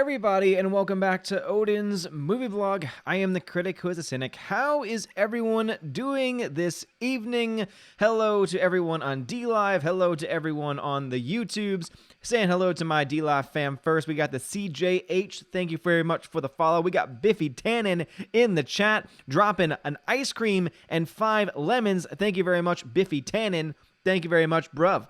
everybody, and welcome back to Odin's Movie Vlog. I am the critic who is a cynic. How is everyone doing this evening? Hello to everyone on DLive. Hello to everyone on the YouTubes. Saying hello to my DLive fam first. We got the CJH. Thank you very much for the follow. We got Biffy Tannen in the chat, dropping an ice cream and 5 lemons. Thank you very much, Biffy Tannen. Thank you very much, bruv.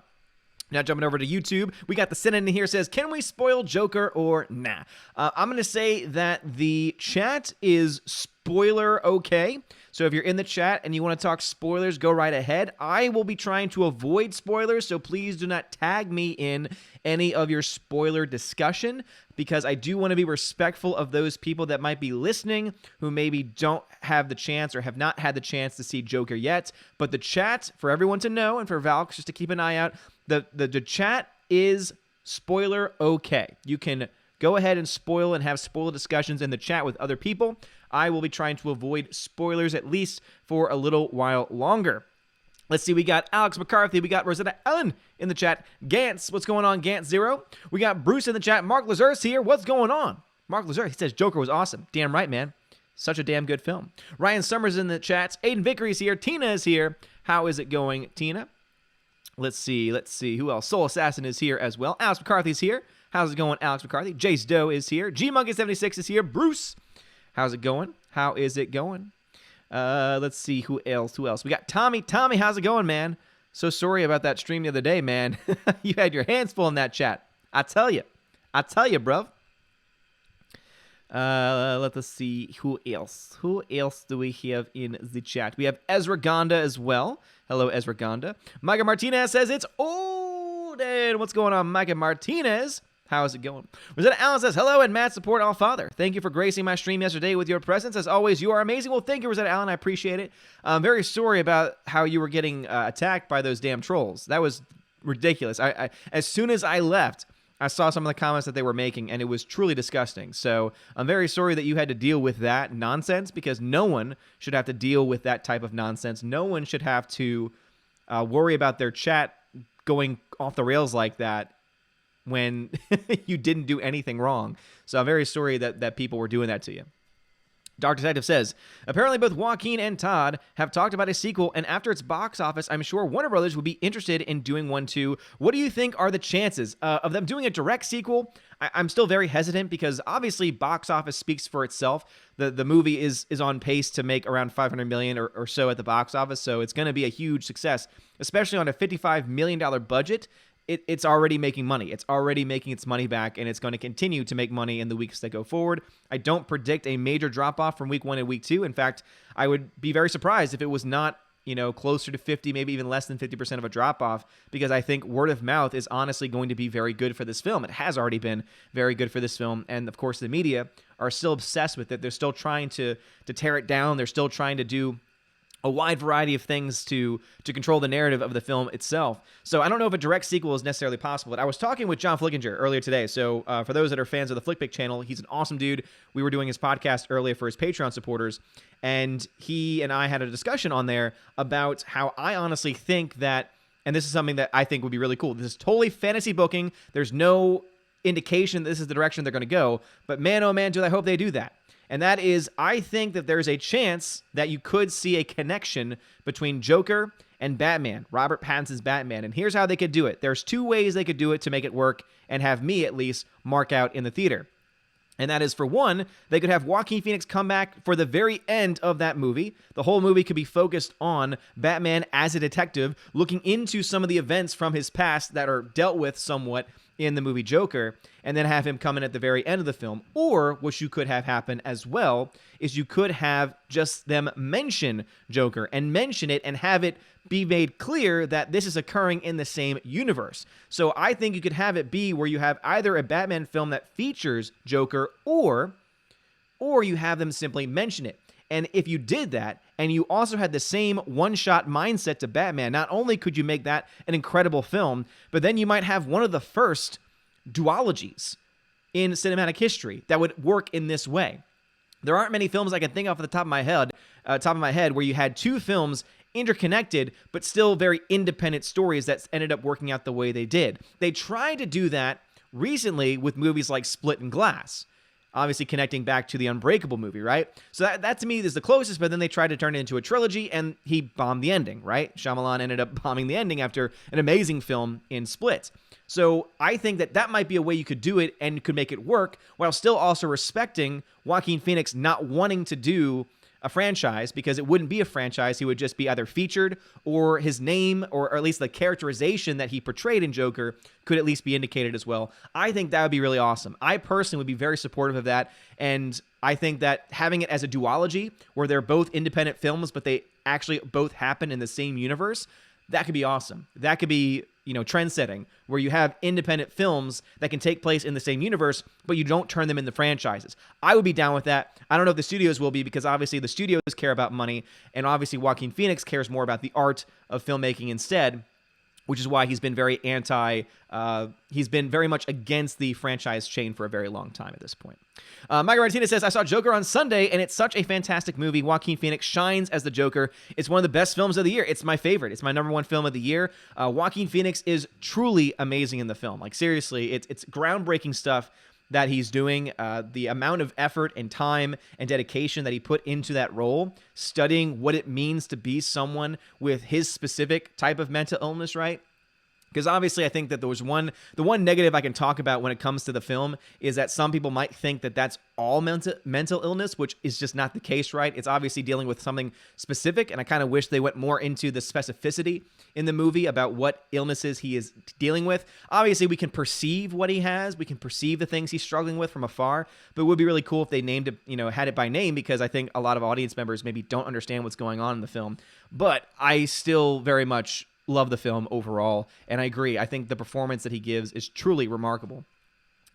Now jumping over to YouTube, we got the Senate in here says, can we spoil Joker or nah? I'm going to say that the chat is spoiler okay. So if you're in the chat and you want to talk spoilers, go right ahead. I will be trying to avoid spoilers, so please do not tag me in any of your spoiler discussion, because I do want to be respectful of those people that might be listening who maybe don't have the chance or have not had the chance to see Joker yet. But the chat, for everyone to know, and for Valks just to keep an eye out, the chat is spoiler okay. You can go ahead and spoil and have spoiler discussions in the chat with other people. I will be trying to avoid spoilers at least for a little while longer. Let's see, we got Alex McCarthy, we got Rosetta Ellen in the chat. Gantz, what's going on, Gantz Zero? We got Bruce in the chat. Mark Lazar's here. What's going on? Mark Lazar, he says Joker was awesome. Damn right, man. Such a damn good film. Ryan Summers in the chats. Aiden Vickery's here. Tina is here. How is it going, Tina? Let's see. Who else? Soul Assassin is here as well. Alex McCarthy's here. How's it going, Alex McCarthy? Jace Doe is here. G-Monkey76 is here. Bruce, how's it going? How is it going? Let's see. Who else? We got Tommy. Tommy, how's it going, man? So sorry about that stream the other day, man. You had your hands full in that chat. I tell you, bruv. Let us see. Who else? Who else do we have in the chat? We have Ezra Gonda as well. Hello, Ezra Gonda. Micah Martinez says it's Odin. What's going on, Micah Martinez? How is it going? Rosetta Allen says, hello, and Matt support all father. Thank you for gracing my stream yesterday with your presence. As always, you are amazing. Well, thank you, Rosetta Allen. I appreciate it. I'm very sorry about how you were getting attacked by those damn trolls. That was ridiculous. As soon as I left, I saw some of the comments that they were making, and it was truly disgusting. So I'm very sorry that you had to deal with that nonsense, because no one should have to deal with that type of nonsense. No one should have to worry about their chat going off the rails like that when you didn't do anything wrong. So I'm very sorry that people were doing that to you. Dark Detective says, apparently both Joaquin and Todd have talked about a sequel, and after its box office, I'm sure Warner Brothers would be interested in doing one too. What do you think are the chances of them doing a direct sequel? I'm still very hesitant, because obviously box office speaks for itself. The movie is on pace to make around $500 million or so at the box office, so it's going to be a huge success, especially on a $55 million budget. It's already making money. It's already making its money back, and it's going to continue to make money in the weeks that go forward. I don't predict a major drop-off from week 1 and week 2. In fact, I would be very surprised if it was not, closer to 50, maybe even less than 50% of a drop-off, because I think word of mouth is honestly going to be very good for this film. It has already been very good for this film, and of course the media are still obsessed with it. They're still trying to tear it down. They're still trying to do a wide variety of things to control the narrative of the film itself. So I don't know if a direct sequel is necessarily possible, but I was talking with John Flickinger earlier today. So for those that are fans of the Flickpick channel, he's an awesome dude. We were doing his podcast earlier for his Patreon supporters, and he and I had a discussion on there about how I honestly think that, and this is something that I think would be really cool. This is totally fantasy booking. There's no indication that this is the direction they're going to go, but man, oh man, do I hope they do that. And that is, I think that there's a chance that you could see a connection between Joker and Batman, Robert Pattinson's Batman. And here's how they could do it. There's 2 ways they could do it to make it work and have me, at least, mark out in the theater. And that is, for one, they could have Joaquin Phoenix come back for the very end of that movie. The whole movie could be focused on Batman as a detective, looking into some of the events from his past that are dealt with somewhat in the movie Joker, and then have him come in at the very end of the film. Or what you could have happen as well is you could have just them mention Joker and mention it and have it be made clear that this is occurring in the same universe. So I think you could have it be where you have either a Batman film that features Joker, or you have them simply mention it. And if you did that, and you also had the same one-shot mindset to Batman, not only could you make that an incredible film, but then you might have one of the first duologies in cinematic history that would work in this way. There aren't many films I can think of at the top of my head where you had 2 films interconnected, but still very independent stories that ended up working out the way they did. They tried to do that recently with movies like Split and Glass. Obviously connecting back to the Unbreakable movie, right? So that to me is the closest, but then they tried to turn it into a trilogy, and he bombed the ending, right? Shyamalan ended up bombing the ending after an amazing film in Split. So I think that might be a way you could do it and could make it work while still also respecting Joaquin Phoenix not wanting to do a franchise, because it wouldn't be a franchise. He would just be either featured, or his name or at least the characterization that he portrayed in Joker could at least be indicated as well. I think that would be really awesome. I personally would be very supportive of that, and I think that having it as a duology where they're both independent films but they actually both happen in the same universe, that could be awesome. That could be, trend setting, where you have independent films that can take place in the same universe, but you don't turn them into franchises. I would be down with that. I don't know if the studios will be, because obviously the studios care about money, and obviously Joaquin Phoenix cares more about the art of filmmaking instead, which is why he's been very he's been very much against the franchise chain for a very long time at this point. Mike Martinez says, I saw Joker on Sunday, and it's such a fantastic movie. Joaquin Phoenix shines as the Joker. It's one of the best films of the year. It's my favorite. It's my number one film of the year. Joaquin Phoenix is truly amazing in the film. Like, seriously, it's groundbreaking stuff that he's doing. The amount of effort and time and dedication that he put into that role, studying what it means to be someone with his specific type of mental illness, right? Because obviously I think that the one negative I can talk about when it comes to the film is that some people might think that that's all mental illness, which is just not the case, right? It's obviously dealing with something specific, and I kind of wish they went more into the specificity in the movie about what illnesses he is dealing with. Obviously, we can perceive what he has. We can perceive the things he's struggling with from afar, but it would be really cool if they named it, had it by name, because I think a lot of audience members maybe don't understand what's going on in the film. But I still very much love the film overall, and I agree. I think the performance that he gives is truly remarkable.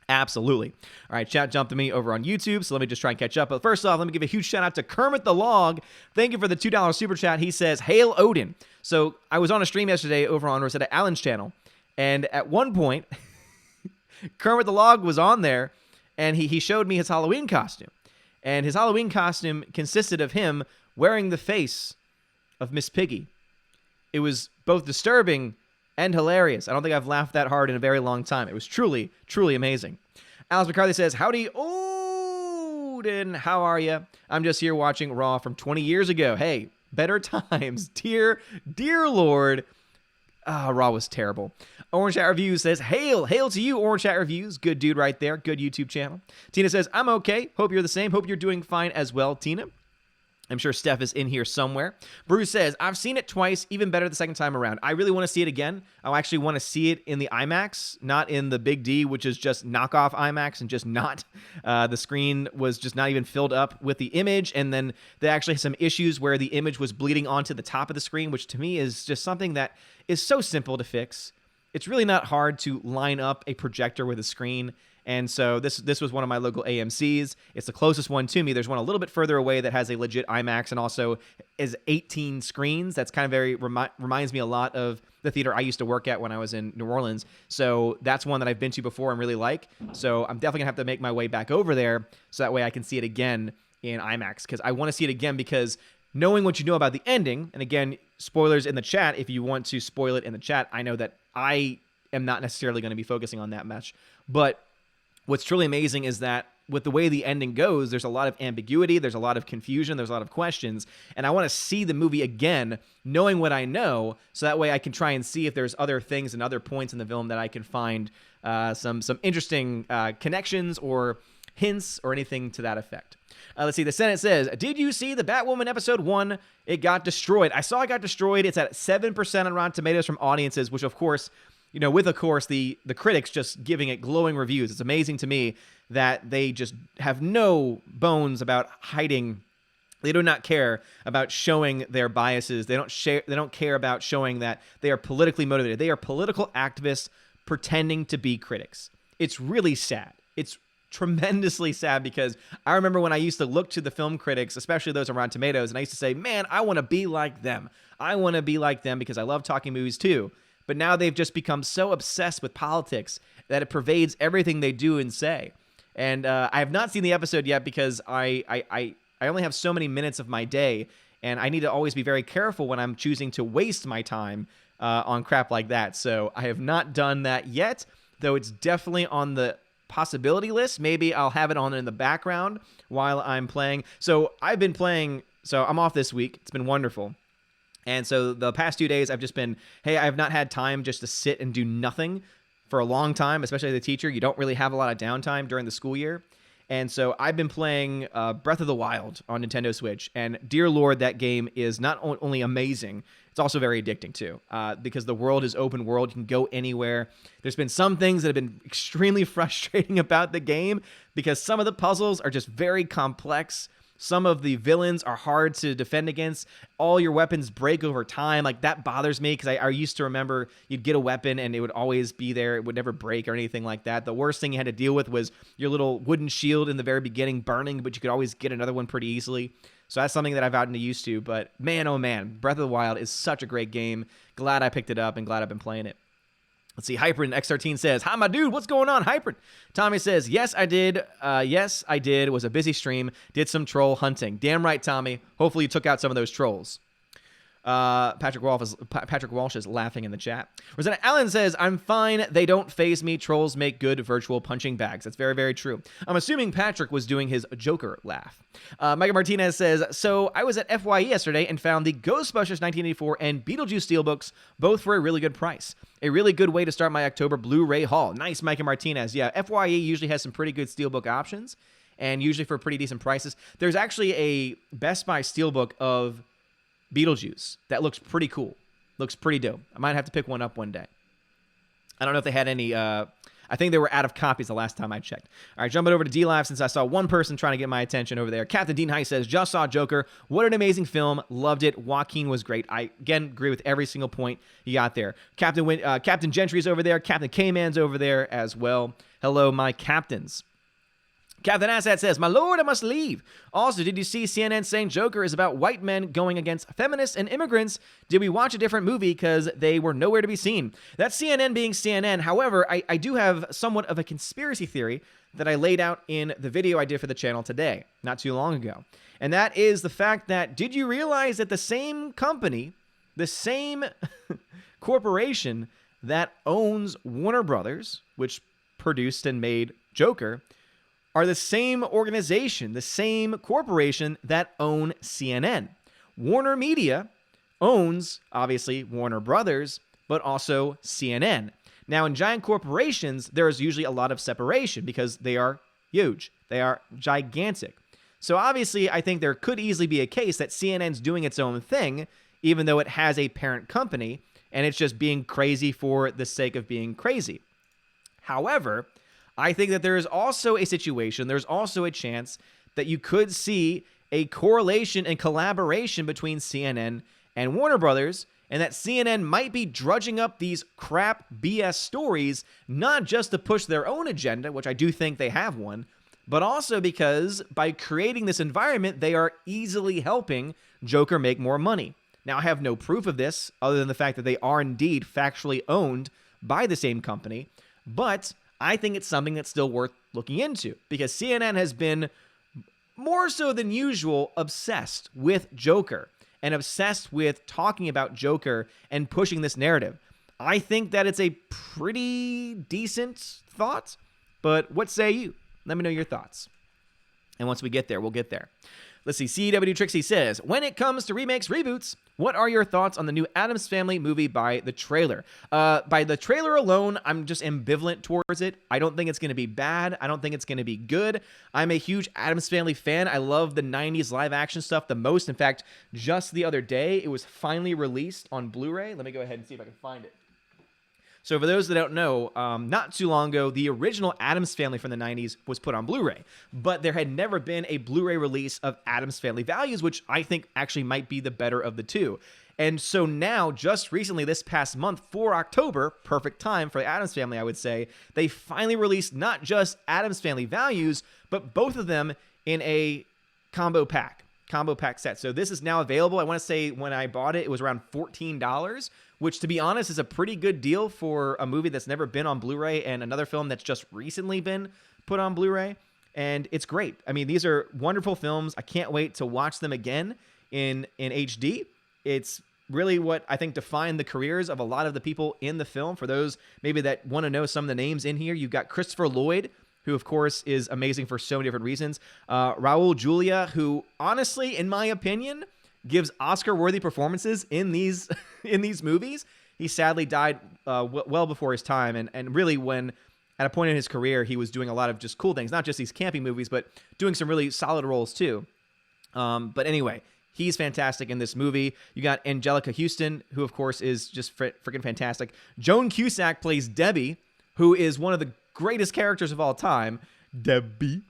Absolutely. All right, chat jumped to me over on YouTube, so let me just try and catch up. But first off, let me give a huge shout out to Kermit the Log. Thank you for the $2 super chat. He says, Hail Odin. So I was on a stream yesterday over on Rosetta Allen's channel, and at one point, Kermit the Log was on there, and he showed me his Halloween costume. And his Halloween costume consisted of him wearing the face of Miss Piggy. It was both disturbing and hilarious. I don't think I've laughed that hard in a very long time. It was truly, truly amazing. Alex McCarthy says, Howdy, Odin. How are you? I'm just here watching Raw from 20 years ago. Hey, better times. Dear Lord. Raw was terrible. Orange Chat Reviews says, Hail to you, Orange Chat Reviews. Good dude right there. Good YouTube channel. Tina says, I'm okay. Hope you're the same. Hope you're doing fine as well, Tina. I'm sure Steph is in here somewhere. Bruce says, I've seen it twice, even better the second time around. I really want to see it again. I actually want to see it in the IMAX, not in the Big D, which is just knockoff IMAX and just not. The screen was just not even filled up with the image, and then they actually had some issues where the image was bleeding onto the top of the screen, which to me is just something that is so simple to fix. It's really not hard to line up a projector with a screen. And so this was one of my local AMCs. It's the closest one to me. There's one a little bit further away that has a legit IMAX and also is 18 screens. That's kind of reminds me a lot of the theater I used to work at when I was in New Orleans. So that's one that I've been to before and really like. So I'm definitely going to have to make my way back over there so that way I can see it again in IMAX, because I want to see it again, because knowing what you know about the ending, and again, spoilers in the chat if you want to spoil it in the chat. I know that I am not necessarily going to be focusing on that much, but what's truly amazing is that with the way the ending goes, there's a lot of ambiguity, there's a lot of confusion, there's a lot of questions, and I want to see the movie again, knowing what I know, so that way I can try and see if there's other things and other points in the film that I can find some interesting connections or hints or anything to that effect. Let's see, the Senate says, did you see the Batwoman episode 1? It got destroyed. I saw it got destroyed. It's at 7% on Rotten Tomatoes from audiences, which of course, the critics just giving it glowing reviews. It's amazing to me that they just have no bones about hiding. They do not care about showing their biases. They don't care about showing that they are politically motivated. They are political activists pretending to be critics. It's really sad. It's tremendously sad, because I remember when I used to look to the film critics, especially those on Rotten Tomatoes, and I used to say, man, I want to be like them. I want to be like them because I love talking movies too. But now they've just become so obsessed with politics that it pervades everything they do and say. And I have not seen the episode yet because I only have so many minutes of my day, and I need to always be very careful when I'm choosing to waste my time on crap like that. So I have not done that yet. though it's definitely on the possibility list. Maybe I'll have it on in the background while I'm playing. So I've been playing, so I'm off this week. It's been wonderful. And so the past 2 days I've just been, hey, I have not had time just to sit and do nothing for a long time, especially as a teacher. You don't really have a lot of downtime during the school year. And so I've been playing Breath of the Wild on Nintendo Switch. And dear Lord, that game is not only amazing, it's also very addicting too, because the world is open world. You can go anywhere. There's been some things that have been extremely frustrating about the game because some of the puzzles are just very complex. Some of the villains are hard to defend against. All your weapons break over time. Like, that bothers me because I used to remember you'd get a weapon and it would always be there. It would never break or anything like that. The worst thing you had to deal with was your little wooden shield in the very beginning burning, but you could always get another one pretty easily. So that's something that I've gotten used to. But man, oh man, Breath of the Wild is such a great game. Glad I picked it up and glad I've been playing it. Let's see. Hypern X13 says, "Hi, my dude. What's going on, Hypern?" Tommy says, "Yes, I did. Yes, I did. It was a busy stream. Did some troll hunting." Damn right, Tommy. Hopefully you took out some of those trolls. Patrick Walsh is laughing in the chat. Rosanna Allen says, "I'm fine. They don't faze me. Trolls make good virtual punching bags." That's very, very true. I'm assuming Patrick was doing his Joker laugh. Micah Martinez says, "So I was at FYE yesterday and found the Ghostbusters 1984 and Beetlejuice Steelbooks, both for a really good price. A really good way to start my October Blu-ray haul." Nice, Micah Martinez. Yeah, FYE usually has some pretty good Steelbook options and usually for pretty decent prices. There's actually a Best Buy Steelbook of Beetlejuice that looks pretty cool. Looks pretty dope. I might have to pick one up one day. I don't know if they had any. I think they were out of copies the last time I checked. All right, jumping over to D-Live since I saw one person trying to get my attention over there. Captain Dean High says, "Just saw Joker. What an amazing film. Loved it. Joaquin was great." I, again, agree with every single point you got there. Captain Gentry's over there. Captain K-Man's over there as well. Hello, my captains. Captain Assad says, "My lord, I must leave. Also, did you see CNN saying Joker is about white men going against feminists and immigrants? Did we watch a different movie because they were nowhere to be seen?" That's CNN being CNN. However, I do have somewhat of a conspiracy theory that I laid out in the video I did for the channel today, not too long ago. And that is the fact that, did you realize that the same company, the same corporation that owns Warner Brothers, which produced and made Joker, are the same organization, the same corporation that own CNN. Warner Media owns, obviously, Warner Brothers, but also CNN. Now, in giant corporations, there is usually a lot of separation because they are huge. They are gigantic. So obviously, I think there could easily be a case that CNN's doing its own thing, even though it has a parent company, and it's just being crazy for the sake of being crazy. However, I think that there is also a situation, there's also a chance that you could see a correlation and collaboration between CNN and Warner Brothers, and that CNN might be drudging up these crap BS stories, not just to push their own agenda, which I do think they have one, but also because by creating this environment, they are easily helping Joker make more money. Now, I have no proof of this other than the fact that they are indeed factually owned by the same company, but I think it's something that's still worth looking into because CNN has been more so than usual obsessed with Joker and obsessed with talking about Joker and pushing this narrative. I think that it's a pretty decent thought, but what say you? Let me know your thoughts. And once we get there, we'll get there. Let's see. CW Trixie says, "When it comes to remakes, reboots, what are your thoughts on the new Addams Family movie by the trailer?" By the trailer alone, I'm just ambivalent towards it. I don't think it's going to be bad. I don't think it's going to be good. I'm a huge Addams Family fan. I love the 90s live action stuff the most. In fact, just the other day, it was finally released on Blu-ray. Let me go ahead and see if I can find it. So for those that don't know, not too long ago, the original Addams Family from the 90s was put on Blu-ray, but there had never been a Blu-ray release of Addams Family Values, which I think actually might be the better of the two. And so now, just recently, this past month, for October, perfect time for the Addams Family, I would say, they finally released not just Addams Family Values, but both of them in a combo pack set. So this is now available. I want to say when I bought it, it was around $14, which to be honest is a pretty good deal for a movie that's never been on Blu-ray and another film that's just recently been put on Blu-ray. And it's great. I mean, these are wonderful films. I can't wait to watch them again in HD. It's really what I think defined the careers of a lot of the people in the film. For those maybe that want to know some of the names in here, you've got Christopher Lloyd, who of course is amazing for so many different reasons. Raul Julia, who honestly, in my opinion, gives Oscar-worthy performances in these in these movies. He sadly died well before his time, and really when at a point in his career he was doing a lot of just cool things, not just these camping movies, but doing some really solid roles too. But anyway, he's fantastic in this movie. You got Angelica Houston, who of course is just freaking fantastic. Joan Cusack plays Debbie, who is one of the greatest characters of all time. Debbie.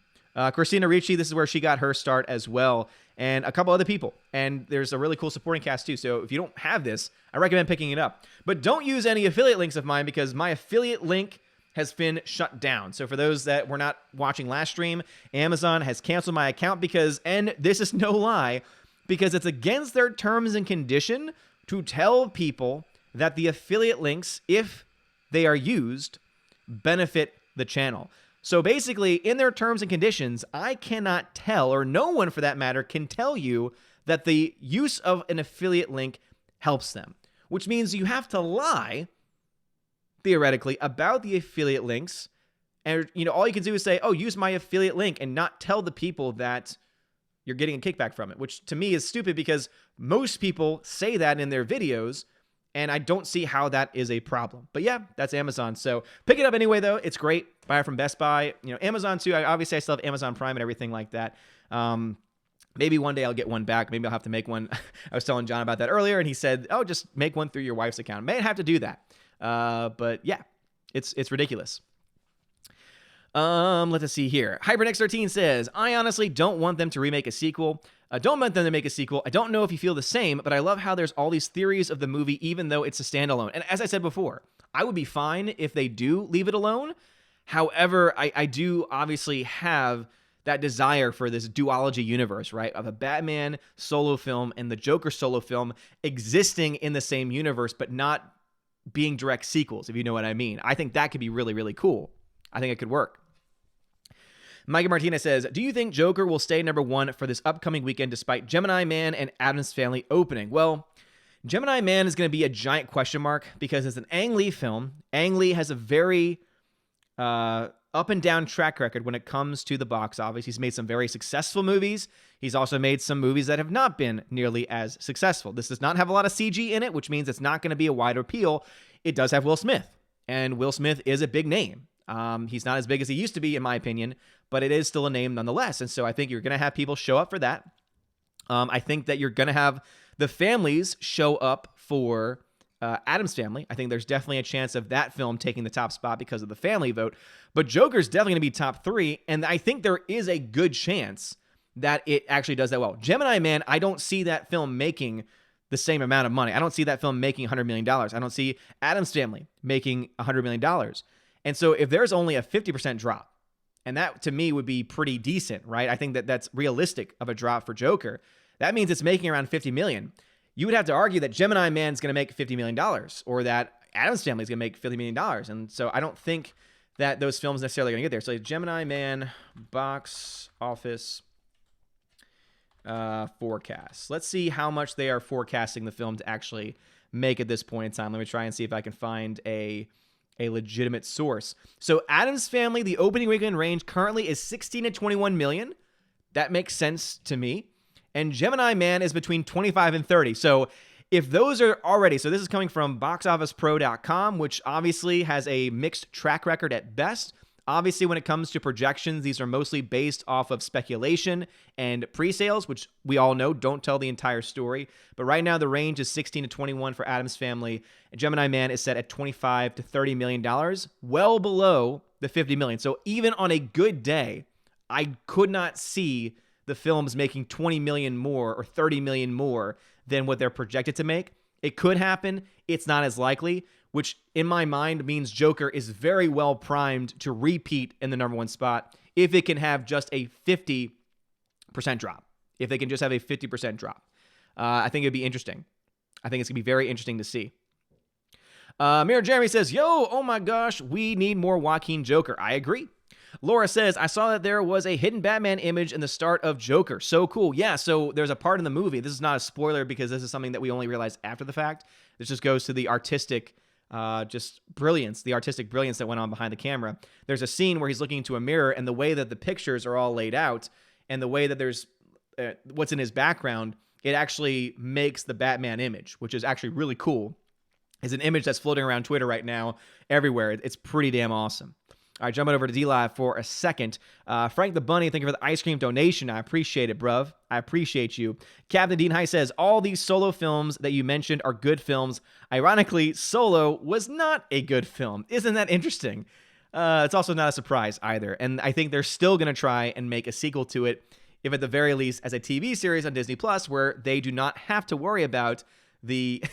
Christina Ricci, this is where she got her start as well. And a couple other people. And there's a really cool supporting cast too. So if you don't have this, I recommend picking it up. But don't use any affiliate links of mine, because my affiliate link has been shut down. So for those that were not watching last stream, Amazon has canceled my account because, and this is no lie, because it's against their terms and condition to tell people that the affiliate links, if they are used, benefit the channel. So basically, in their terms and conditions, I cannot tell, or no one for that matter can tell you that the use of an affiliate link helps them, which means you have to lie, theoretically, about the affiliate links. And all you can do is say, oh, use my affiliate link, and not tell the people that you're getting a kickback from it, which to me is stupid, because most people say that in their videos, and I don't see how that is a problem. But yeah, that's Amazon. So pick it up anyway, though. It's great. Buy it from Best Buy. Amazon too. Obviously, I still have Amazon Prime and everything like that. Maybe one day I'll get one back. Maybe I'll have to make one. I was telling John about that earlier, and he said, oh, just make one through your wife's account. May have to do that. But yeah, it's ridiculous. Let's see here. HyperNex13 says, I honestly don't want them to remake a sequel. Don't want them to make a sequel. I don't know if you feel the same, but I love how there's all these theories of the movie, even though it's a standalone. And as I said before, I would be fine if they do leave it alone. However, I do obviously have that desire for this duology universe, right? Of a Batman solo film and the Joker solo film existing in the same universe, but not being direct sequels, if you know what I mean. I think that could be really, really cool. I think it could work. Micah Martinez says, do you think Joker will stay number one for this upcoming weekend despite Gemini Man and Addams Family opening? Well, Gemini Man is going to be a giant question mark because it's an Ang Lee film. Ang Lee has a very up and down track record when it comes to the box office. He's made some very successful movies. He's also made some movies that have not been nearly as successful. This does not have a lot of CG in it, which means it's not going to be a wide appeal. It does have Will Smith, and Will Smith is a big name. He's not as big as he used to be, in my opinion, but it is still a name nonetheless. And so I think you're going to have people show up for that. I think that you're going to have the families show up for Addams Family. I think there's definitely a chance of that film taking the top spot because of the family vote. But Joker's definitely going to be top 3, and I think there is a good chance that it actually does that well. Gemini Man, I don't see that film making the same amount of money. I don't see that film making $100 million. I don't see Addams Family making $100 million. And so if there's only a 50% drop, and that to me would be pretty decent, right? I think that that's realistic of a drop for Joker. That means it's making around $50 million. You would have to argue that Gemini Man's going to make $50 million, or that Addams Family is going to make $50 million. And so I don't think that those films necessarily going to get there. So Gemini Man box office forecast. Let's see how much they are forecasting the film to actually make at this point in time. Let me try and see if I can find a legitimate source. So Addams Family, the opening weekend range currently is 16 to 21 million. That makes sense to me. And Gemini Man is between 25 and 30. So if those are already, so this is coming from boxofficepro.com, which obviously has a mixed track record at best. Obviously, when it comes to projections, these are mostly based off of speculation and pre-sales, which we all know don't tell the entire story. But right now, the range is 16 to 21 for Addams Family. And Gemini Man is set at $25 to $30 million, well below the $50 million. So even on a good day, I could not see the films making $20 million more or $30 million more than what they're projected to make. It could happen. It's not as likely, which in my mind means Joker is very well primed to repeat in the number one spot if it can have just a 50% drop. If they can just have a 50% drop. I think it'd be interesting. I think it's going to be very interesting to see. Mayor Jeremy says, yo, oh my gosh, we need more Joaquin Joker. I agree. Laura says, I saw that there was a hidden Batman image in the start of Joker. So cool. Yeah, so there's a part in the movie. This is not a spoiler because this is something that we only realized after the fact. This just goes to the artistic brilliance that went on behind the camera. There's a scene where he's looking into a mirror, and the way that the pictures are all laid out and the way that there's what's in his background, it actually makes the Batman image, which is actually really cool. It's an image that's floating around Twitter right now everywhere. It's pretty damn awesome. All right, jumping over to D-Live for a second. Frank the Bunny, thank you for the ice cream donation. I appreciate it, bruv. I appreciate you. Captain Dean High says, all these Solo films that you mentioned are good films. Ironically, Solo was not a good film. Isn't that interesting? It's also not a surprise either. And I think they're still going to try and make a sequel to it, if at the very least as a TV series on Disney Plus, where they do not have to worry about the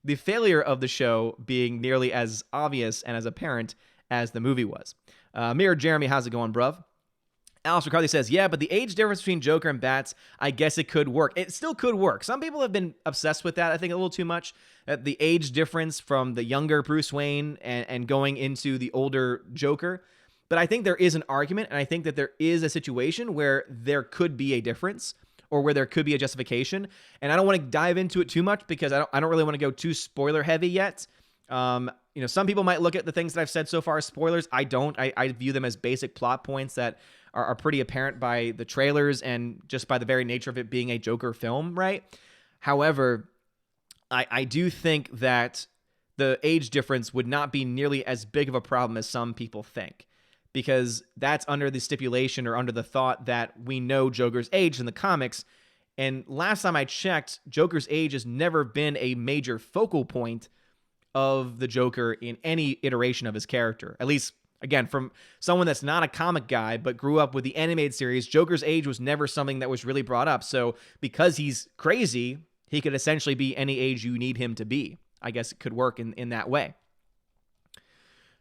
the failure of the show being nearly as obvious and as apparent as the movie was. Mirror Jeremy, how's it going, bruv? Alice McCarthy says, yeah, but the age difference between Joker and Bats, I guess it could work. It still could work. Some people have been obsessed with that, I think a little too much. The age difference from the younger Bruce Wayne and going into the older Joker. But I think there is an argument, and I think that there is a situation where there could be a difference or where there could be a justification. And I don't want to dive into it too much because I don't really want to go too spoiler heavy yet. Some people might look at the things that I've said so far as spoilers. I don't. I view them as basic plot points that are pretty apparent by the trailers and just by the very nature of it being a Joker film, right? However, I do think that the age difference would not be nearly as big of a problem as some people think, because that's under the stipulation or under the thought that we know Joker's age in the comics. And last time I checked, Joker's age has never been a major focal point of the Joker in any iteration of his character. At least, again, from someone that's not a comic guy but grew up with the animated series, Joker's age was never something that was really brought up. So because he's crazy, he could essentially be any age you need him to be. I guess it could work in that way.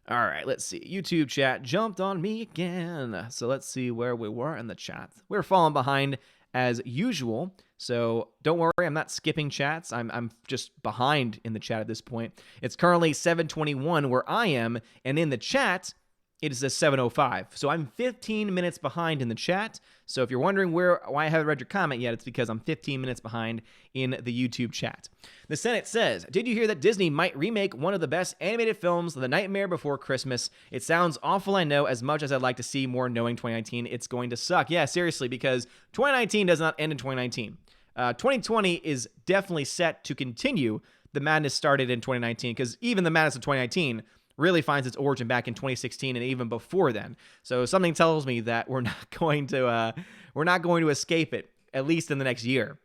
All right, let's see. YouTube chat jumped on me again. So let's see where we were in the chat. We're falling behind as usual. So don't worry, I'm not skipping chats. I'm just behind in the chat at this point. It's currently 7:21 where I am, and in the chat, it is a 7:05. So I'm 15 minutes behind in the chat. So if you're wondering why I haven't read your comment yet, it's because I'm 15 minutes behind in the YouTube chat. The Senate says, did you hear that Disney might remake one of the best animated films, The Nightmare Before Christmas? It sounds awful, I know. As much as I'd like to see more, knowing 2019, it's going to suck. Yeah, seriously, because 2019 does not end in 2019. 2020 is definitely set to continue. The madness started in 2019, because even the madness of 2019 really finds its origin back in 2016 and even before then. So something tells me that we're not going to escape it, at least in the next year.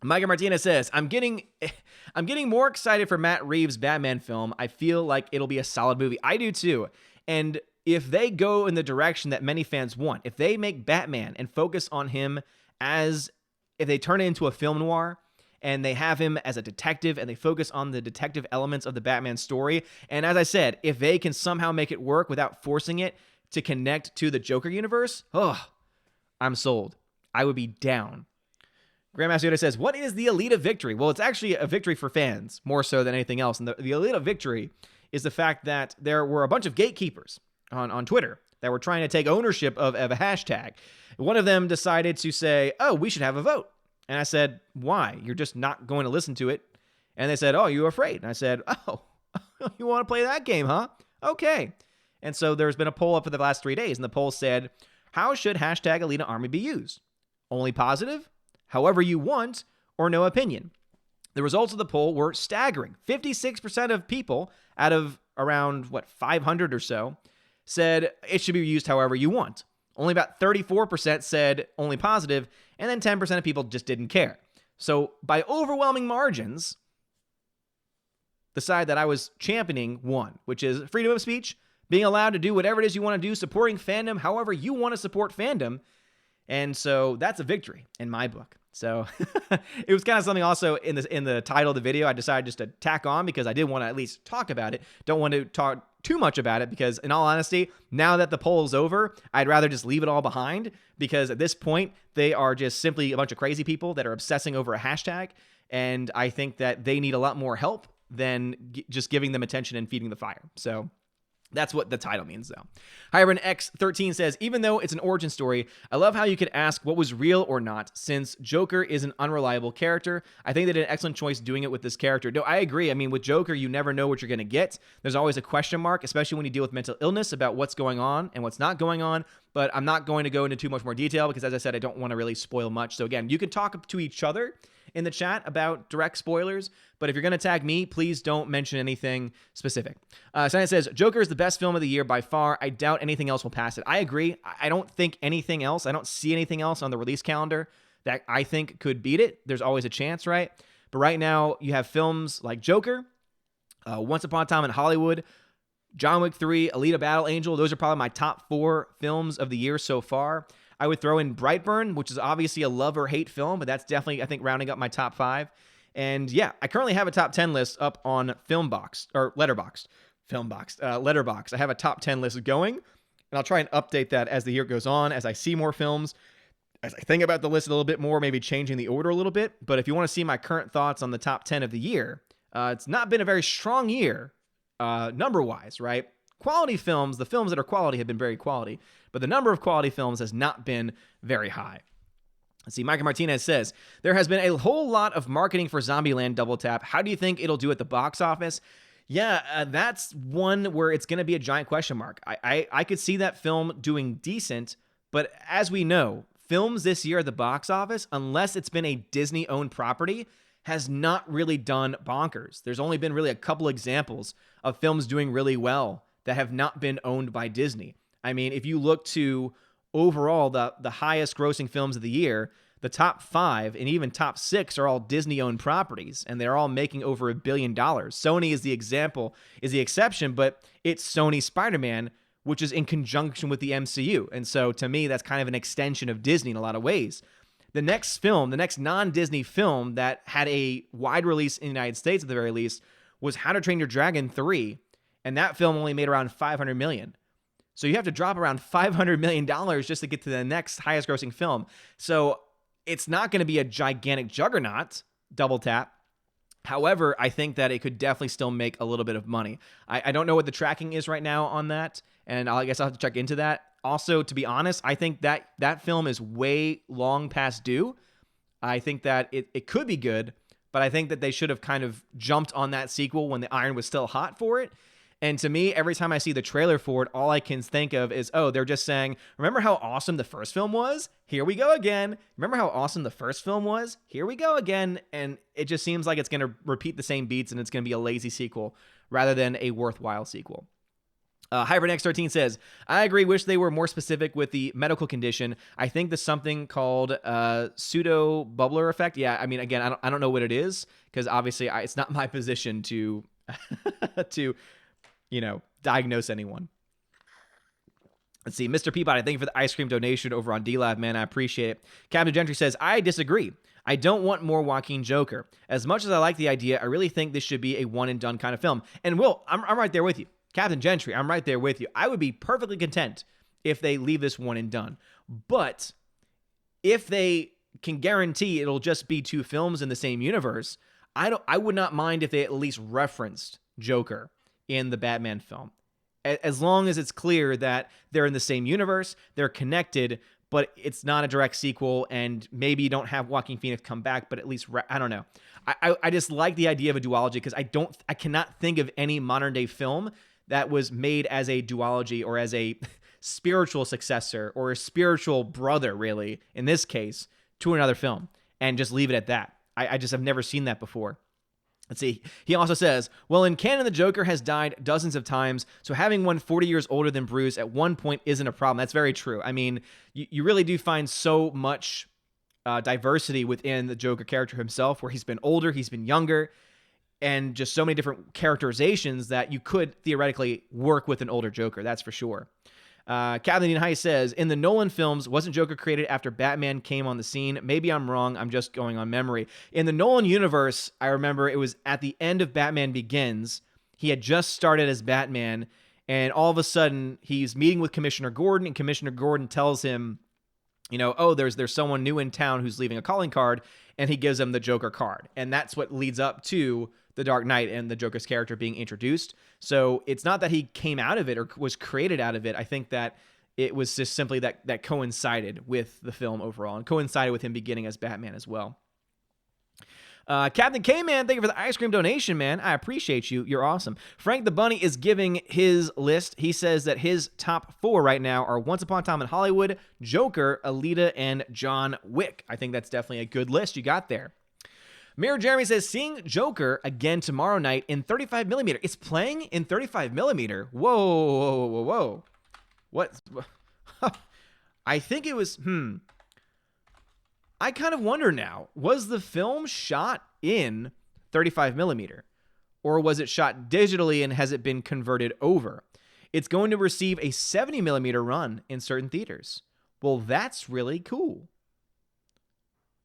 Micah Martinez says, I'm getting more excited for Matt Reeves' Batman film. I feel like it'll be a solid movie. I do too. And if they go in the direction that many fans want, if they make Batman and focus on him if they turn it into a film noir, and they have him as a detective, and they focus on the detective elements of the Batman story. And as I said, if they can somehow make it work without forcing it to connect to the Joker universe, I'm sold. I would be down. Grandmaster Yoda says, what is the Alita victory? Well, it's actually a victory for fans, more so than anything else. And the Alita victory is the fact that there were a bunch of gatekeepers on Twitter that were trying to take ownership of a hashtag. One of them decided to say, we should have a vote. And I said, why? You're just not going to listen to it. And they said, you're afraid. And I said, you want to play that game, huh? Okay. And so there's been a poll up for the last 3 days, and the poll said, how should hashtag Alita Army be used? Only positive, however you want, or no opinion. The results of the poll were staggering. 56% of people out of around, 500 or so, said it should be used however you want. Only about 34% said only positive, and then 10% of people just didn't care. So by overwhelming margins, the side that I was championing won, which is freedom of speech, being allowed to do whatever it is you want to do, supporting fandom however you want to support fandom. And so that's a victory in my book. So it was kind of something also in the title of the video I decided just to tack on because I did want to at least talk about it. Don't want to talk too much about it because, in all honesty, now that the poll is over, I'd rather just leave it all behind because at this point, they are just simply a bunch of crazy people that are obsessing over a hashtag. And I think that they need a lot more help than just giving them attention and feeding the fire. So That's what the title means, though. Hybrid X13 says, even though it's an origin story, I love how you could ask what was real or not, since Joker is an unreliable character. I think they did an excellent choice doing it with this character. No, I agree. I mean, with Joker, you never know what you're going to get. There's always a question mark, especially when you deal with mental illness about what's going on and what's not going on. But I'm not going to go into too much more detail because, as I said, I don't want to really spoil much. So again, you can talk to each other in the chat about direct spoilers, but if you're going to tag me, please don't mention anything specific. Science says, Joker is the best film of the year by far. I doubt anything else will pass it. I agree. I don't think anything else, I don't see anything else on the release calendar that I think could beat it. There's always a chance, right? But right now, you have films like Joker, Once Upon a Time in Hollywood, John Wick 3, Alita Battle Angel. Those are probably my top 4 films of the year so far. I would throw in Brightburn, which is obviously a love or hate film, but that's definitely, I think, rounding up my top 5. And yeah, I currently have a top 10 list up on Letterboxd. Letterboxd. I have a top 10 list going, and I'll try and update that as the year goes on, as I see more films, as I think about the list a little bit more, maybe changing the order a little bit. But if you want to see my current thoughts on the top 10 of the year, it's not been a very strong year, number-wise, right? Quality films, the films that are quality have been very quality, but the number of quality films has not been very high. Let's see, Micah Martinez says, there has been a whole lot of marketing for Zombieland Double Tap. How do you think it'll do at the box office? Yeah, that's one where it's going to be a giant question mark. I could see that film doing decent, but as we know, films this year at the box office, unless it's been a Disney-owned property, has not really done bonkers. There's only been really a couple examples of films doing really well that have not been owned by Disney. I mean, if you look to overall the highest grossing films of the year, the top 5 and even top 6 are all Disney-owned properties, and they're all making over $1 billion. Sony is the exception, but it's Sony Spider-Man, which is in conjunction with the MCU. And so to me, that's kind of an extension of Disney in a lot of ways. The next non-Disney film that had a wide release in the United States at the very least was How to Train Your Dragon 3, and that film only made around $500 million. So you have to drop around $500 million just to get to the next highest grossing film. So it's not going to be a gigantic juggernaut, Double Tap. However, I think that it could definitely still make a little bit of money. I don't know what the tracking is right now on that, and I guess I'll have to check into that. Also, to be honest, I think that film is way long past due. I think that it could be good, but I think that they should have kind of jumped on that sequel when the iron was still hot for it. And to me, every time I see the trailer for it, all I can think of is, oh, they're just saying, remember how awesome the first film was? Here we go again. Remember how awesome the first film was? Here we go again. And it just seems like it's going to repeat the same beats and it's going to be a lazy sequel rather than a worthwhile sequel. Hybrid X13 says, I agree, wish they were more specific with the medical condition. I think there's something called pseudo bubbler effect. Yeah, I mean, again, I don't know what it is because obviously it's not my position to diagnose anyone. Let's see. Mr. Peabody, thank you for the ice cream donation over on DLive, man. I appreciate it. Captain Gentry says, I disagree. I don't want more Joaquin Joker. As much as I like the idea, I really think this should be a one-and-done kind of film. And Will, I'm right there with you. Captain Gentry, I'm right there with you. I would be perfectly content if they leave this one and done. But if they can guarantee it'll just be 2 films in the same universe, I would not mind if they at least referenced Joker in the Batman film. As long as it's clear that they're in the same universe, they're connected, but it's not a direct sequel, and maybe you don't have Joaquin Phoenix come back, but at least, I don't know. I just like the idea of a duology because I cannot think of any modern day film that was made as a duology or as a spiritual successor or a spiritual brother, really, in this case, to another film, and just leave it at that. I just have never seen that before. Let's see. He also says, well, in canon, the Joker has died dozens of times, so having one 40 years older than Bruce at one point isn't a problem. That's very true. I mean, you really do find so much diversity within the Joker character himself, where he's been older, he's been younger, and just so many different characterizations that you could theoretically work with an older Joker. That's for sure. Captain High says, in the Nolan films, wasn't Joker created after Batman came on the scene? Maybe I'm wrong. I'm just going on memory. In the Nolan universe, I remember it was at the end of Batman Begins. He had just started as Batman, and all of a sudden, he's meeting with Commissioner Gordon, and Commissioner Gordon tells him oh, there's someone new in town who's leaving a calling card, and he gives them the Joker card. And that's what leads up to the Dark Knight and the Joker's character being introduced. So it's not that he came out of it or was created out of it. I think that it was just simply that coincided with the film overall and coincided with him beginning as Batman as well. Captain K-Man, thank you for the ice cream donation, man. I appreciate you. You're awesome. Frank the Bunny is giving his list. He says that his top 4 right now are Once Upon a Time in Hollywood, Joker, Alita, and John Wick. I think that's definitely a good list you got there. Mirror Jeremy says, seeing Joker again tomorrow night in 35mm. It's playing in 35mm. Whoa. What? I think it was, I kind of wonder now, was the film shot in 35mm or was it shot digitally and has it been converted over? It's going to receive a 70mm run in certain theaters. Well, that's really cool.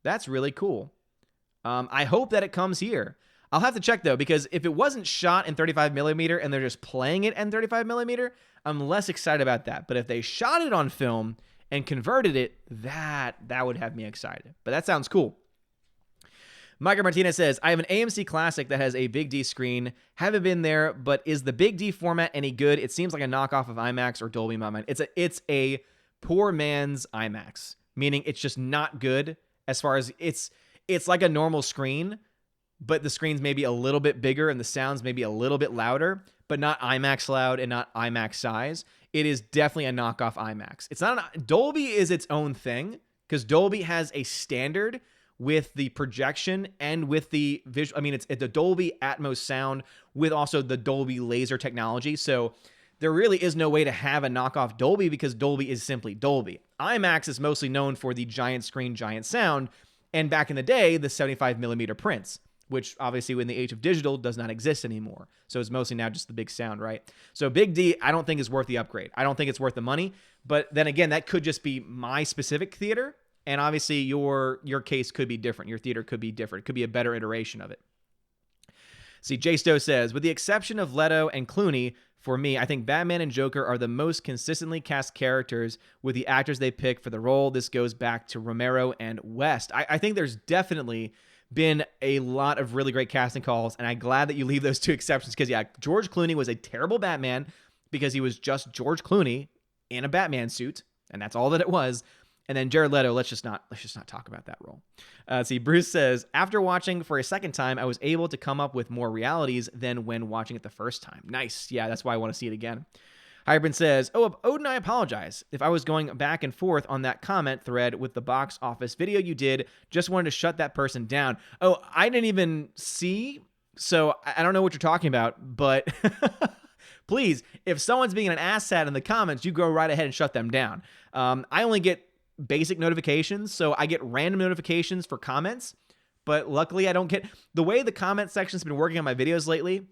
That's really cool. I hope that it comes here. I'll have to check though, because if it wasn't shot in 35mm and they're just playing it in 35mm, I'm less excited about that. But if they shot it on film and converted it, that would have me excited. But that sounds cool. Micah Martinez says, I have an AMC Classic that has a Big D screen. Haven't been there, but is the Big D format any good? It seems like a knockoff of IMAX or Dolby in my mind. It's a poor man's IMAX, meaning it's just not good as far as it's like a normal screen, but the screen's maybe a little bit bigger and the sound's maybe a little bit louder, but not IMAX loud and not IMAX size. It is definitely a knockoff IMAX. It's not Dolby is its own thing because Dolby has a standard with the projection and with the visual. I mean, it's the Dolby Atmos sound with also the Dolby laser technology. So there really is no way to have a knockoff Dolby because Dolby is simply Dolby. IMAX is mostly known for the giant screen, giant sound, and back in the day, the 75mm prints, which obviously in the age of digital does not exist anymore. So it's mostly now just the big sound, right? So Big D, I don't think is worth the upgrade. I don't think it's worth the money. But then again, that could just be my specific theater. And obviously your case could be different. Your theater could be different. It could be a better iteration of it. See, Jay Stowe says, with the exception of Leto and Clooney, for me, I think Batman and Joker are the most consistently cast characters with the actors they pick for the role. This goes back to Romero and West. I think there's definitely been a lot of really great casting calls, and I'm glad that you leave those 2 exceptions because, yeah, George Clooney was a terrible Batman because he was just George Clooney in a Batman suit, and that's all that it was. And then Jared Leto, let's just not talk about that role. See, Bruce says, after watching for a second time, I was able to come up with more realities than when watching it the first time. Nice. Yeah, that's why I want to see it again. Hybrid says, Odin, I apologize. If I was going back and forth on that comment thread with the box office video you did, just wanted to shut that person down. Oh, I didn't even see, so I don't know what you're talking about, but please, if someone's being an asshat in the comments, you go right ahead and shut them down. I only get basic notifications, so I get random notifications for comments, but luckily I don't get the way the comment section's been working on my videos lately.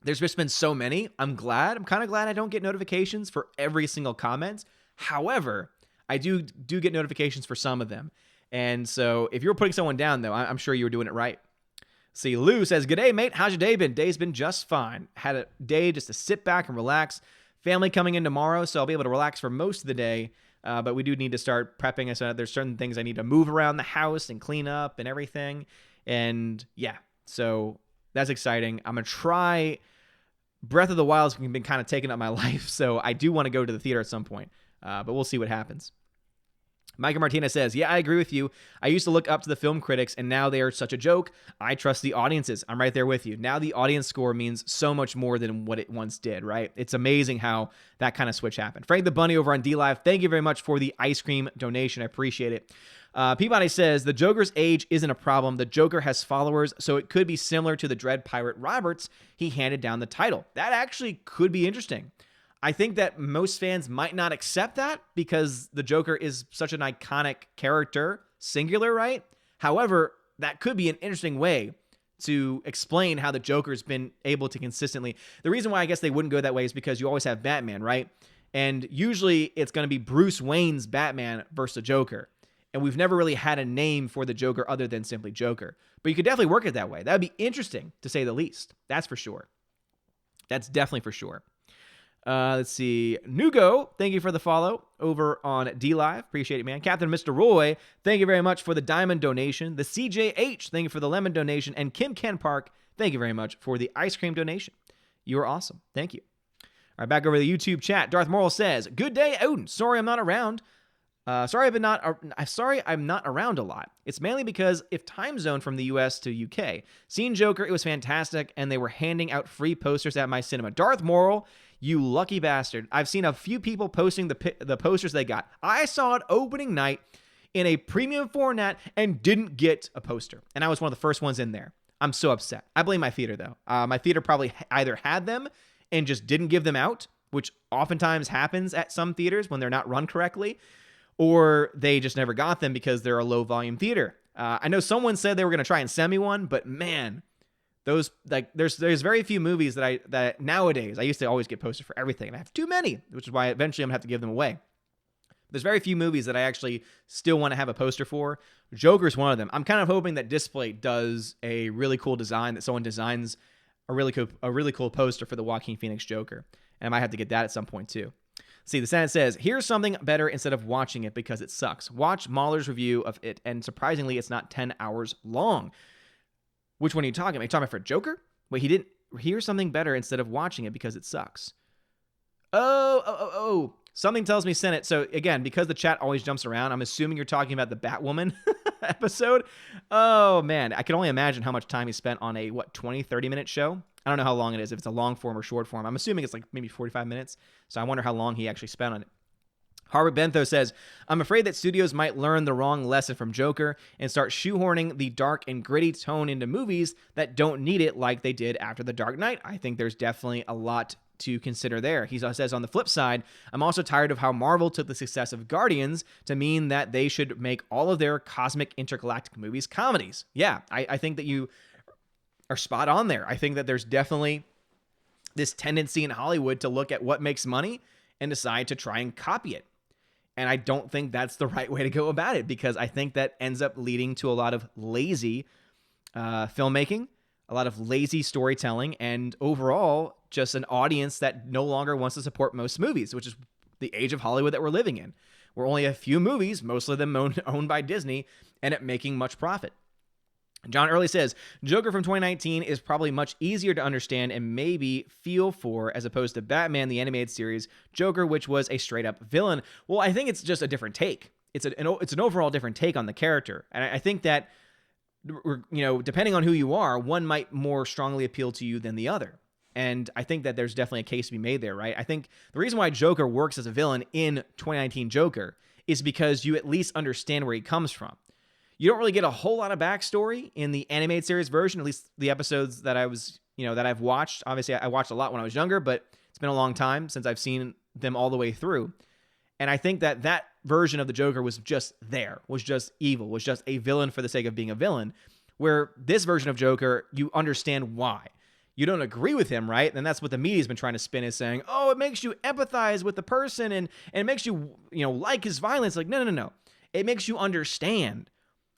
There's just been so many. I'm kind of glad I don't get notifications for every single comment. However, I do get notifications for some of them. And so if you're putting someone down, though, I'm sure you were doing it right. See, Lou says, good day, mate. How's your day been? Day's been just fine. Had a day just to sit back and relax. Family coming in tomorrow, so I'll be able to relax for most of the day. But we do need to start prepping. So there's certain things I need to move around the house and clean up and everything. And yeah, so that's exciting. I'm going to try. Breath of the Wild has been kind of taking up my life, so I do want to go to the theater at some point. But we'll see what happens. Micah Martinez says, yeah, I agree with you. I used to look up to the film critics, and now they are such a joke. I trust the audiences. I'm right there with you. Now the audience score means so much more than what it once did, right? It's amazing how that kind of switch happened. Frank the Bunny over on DLive, thank you very much for the ice cream donation. I appreciate it. Peabody says, the Joker's age isn't a problem. The Joker has followers, so it could be similar to the Dread Pirate Roberts. He handed down the title. That actually could be interesting. I think that most fans might not accept that because the Joker is such an iconic character, singular, right? However, that could be an interesting way to explain how the Joker's been able to consistently. The reason why I guess they wouldn't go that way is because you always have Batman, right? And usually it's going to be Bruce Wayne's Batman versus the Joker. And we've never really had a name for the Joker other than simply Joker. But you could definitely work it that way. That would be interesting, to say the least. That's for sure. That's definitely for sure. Let's see. Nugo, thank you for the follow over on DLive. Appreciate it, man. Captain Mr. Roy, thank you very much for the diamond donation. The CJH, thank you for the lemon donation. And Kim Ken Park, thank you very much for the ice cream donation. You are awesome. Thank you. All right, back over to the YouTube chat. Darth Moral says, "Good day, Odin. Sorry I'm not around. Sorry I'm not around a lot. It's mainly because if time zone from the US to UK. Seeing Joker, it was fantastic, and they were handing out free posters at my cinema." Darth Moral, you lucky bastard. I've seen a few people posting the posters they got. I saw it opening night in a premium format and didn't get a poster. And I was one of the first ones in there. I'm so upset. I blame my theater, though. My theater probably either had them and just didn't give them out, which oftentimes happens at some theaters when they're not run correctly, or they just never got them because they're a low volume theater. I know someone said they were going to try and send me one, but man, those there's very few movies that nowadays, I used to always get posted for everything, and I have too many, which is why eventually I'm gonna have to give them away. There's very few movies that I actually still want to have a poster for. Joker's one of them. I'm kind of hoping that Display does a really cool design, that someone designs a really cool poster for the Joaquin Phoenix Joker, and I might have to get that at some point too. See, the Senate says, "Here's something better instead of watching it because it sucks. Watch Mahler's review of it, and surprisingly, it's not 10 hours long." Which one are you talking about? Are you talking about for Joker? Wait, he didn't. Here's something better instead of watching it because it sucks. Oh. Something tells me Senate. So again, because the chat always jumps around, I'm assuming you're talking about the Batwoman episode. Oh man, I can only imagine how much time he spent on a 20, 30-minute show. I don't know how long it is, if it's a long form or short form. I'm assuming it's like maybe 45 minutes. So I wonder how long he actually spent on it. Harvard Bentho says, "I'm afraid that studios might learn the wrong lesson from Joker and start shoehorning the dark and gritty tone into movies that don't need it like they did after The Dark Knight. I think there's definitely a lot to consider there." He says, "On the flip side, I'm also tired of how Marvel took the success of Guardians to mean that they should make all of their cosmic intergalactic movies comedies." Yeah, I think that you are spot on there. I think that there's definitely this tendency in Hollywood to look at what makes money and decide to try and copy it. And I don't think that's the right way to go about it, because I think that ends up leading to a lot of lazy filmmaking, a lot of lazy storytelling, and overall just an audience that no longer wants to support most movies, which is the age of Hollywood that we're living in. We're only a few movies, most of them owned by Disney, and it making much profit. John Early says, "Joker from 2019 is probably much easier to understand and maybe feel for as opposed to Batman, the animated series Joker, which was a straight-up villain." Well, I think it's just a different take. It's an overall different take on the character. And I think that, depending on who you are, one might more strongly appeal to you than the other. And I think that there's definitely a case to be made there, right? I think the reason why Joker works as a villain in 2019 Joker is because you at least understand where he comes from. You don't really get a whole lot of backstory in the animated series version, at least the episodes that I've watched. Obviously, I watched a lot when I was younger, but it's been a long time since I've seen them all the way through. And I think that version of the Joker was just there, was just evil, was just a villain for the sake of being a villain, where this version of Joker, you understand why. You don't agree with him, right? And that's what the media's been trying to spin, is saying, oh, it makes you empathize with the person and it makes you, like his violence. Like, no. It makes you understand.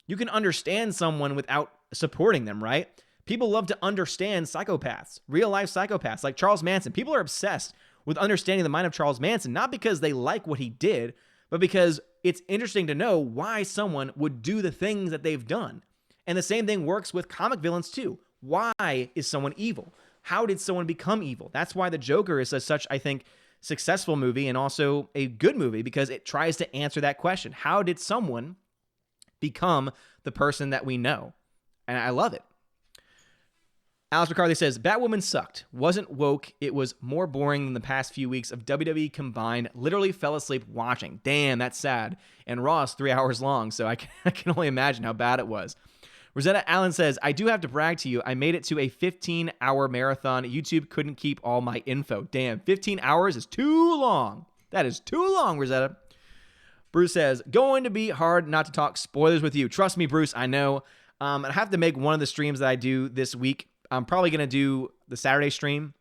You can understand someone without supporting them, right? People love to understand psychopaths, real-life psychopaths like Charles Manson. People are obsessed with understanding the mind of Charles Manson, not because they like what he did, but because it's interesting to know why someone would do the things that they've done. And the same thing works with comic villains too. Why is someone evil? How did someone become evil? That's why The Joker is such, I think, successful movie and also a good movie, because it tries to answer that question. How did someone become the person that we know? And I love it. Alex McCarthy says, "Batwoman sucked. Wasn't woke. It was more boring than the past few weeks of WWE combined. Literally fell asleep watching. Damn, that's sad. And Raw is 3 hours long, so I can only imagine how bad it was." Rosetta Allen says, "I do have to brag to you. I made it to a 15-hour marathon. YouTube couldn't keep all my info." Damn, 15 hours is too long. That is too long, Rosetta. Bruce says, "Going to be hard not to talk spoilers with you." Trust me, Bruce, I know. I have to make one of the streams that I do this week. I'm probably going to do the Saturday stream.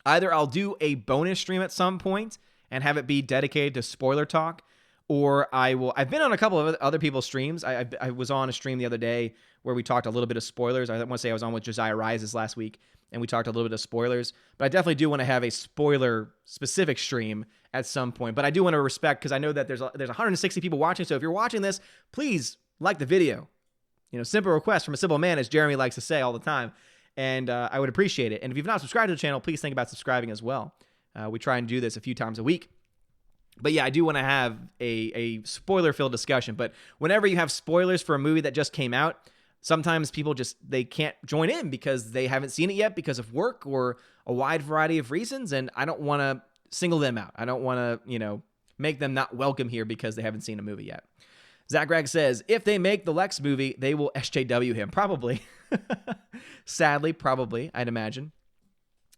Either I'll do a bonus stream at some point and have it be dedicated to spoiler talk, or I've been on a couple of other people's streams. I was on a stream the other day where we talked a little bit of spoilers. I want to say I was on with Josiah Rises last week, and we talked a little bit of spoilers. But I definitely do want to have a spoiler-specific stream at some point. But I do want to respect, because I know that there's 160 people watching. So if you're watching this, please like the video. Simple request from a simple man, as Jeremy likes to say all the time. And I would appreciate it. And if you've not subscribed to the channel, please think about subscribing as well. We try and do this a few times a week. But yeah, I do want to have a spoiler-filled discussion. But whenever you have spoilers for a movie that just came out, sometimes people they can't join in because they haven't seen it yet because of work or a wide variety of reasons. And I don't want to single them out. I don't want to, make them not welcome here because they haven't seen a movie yet. Zach Gregg says, if they make the Lex movie, they will SJW him. Probably. Sadly, probably, I'd imagine.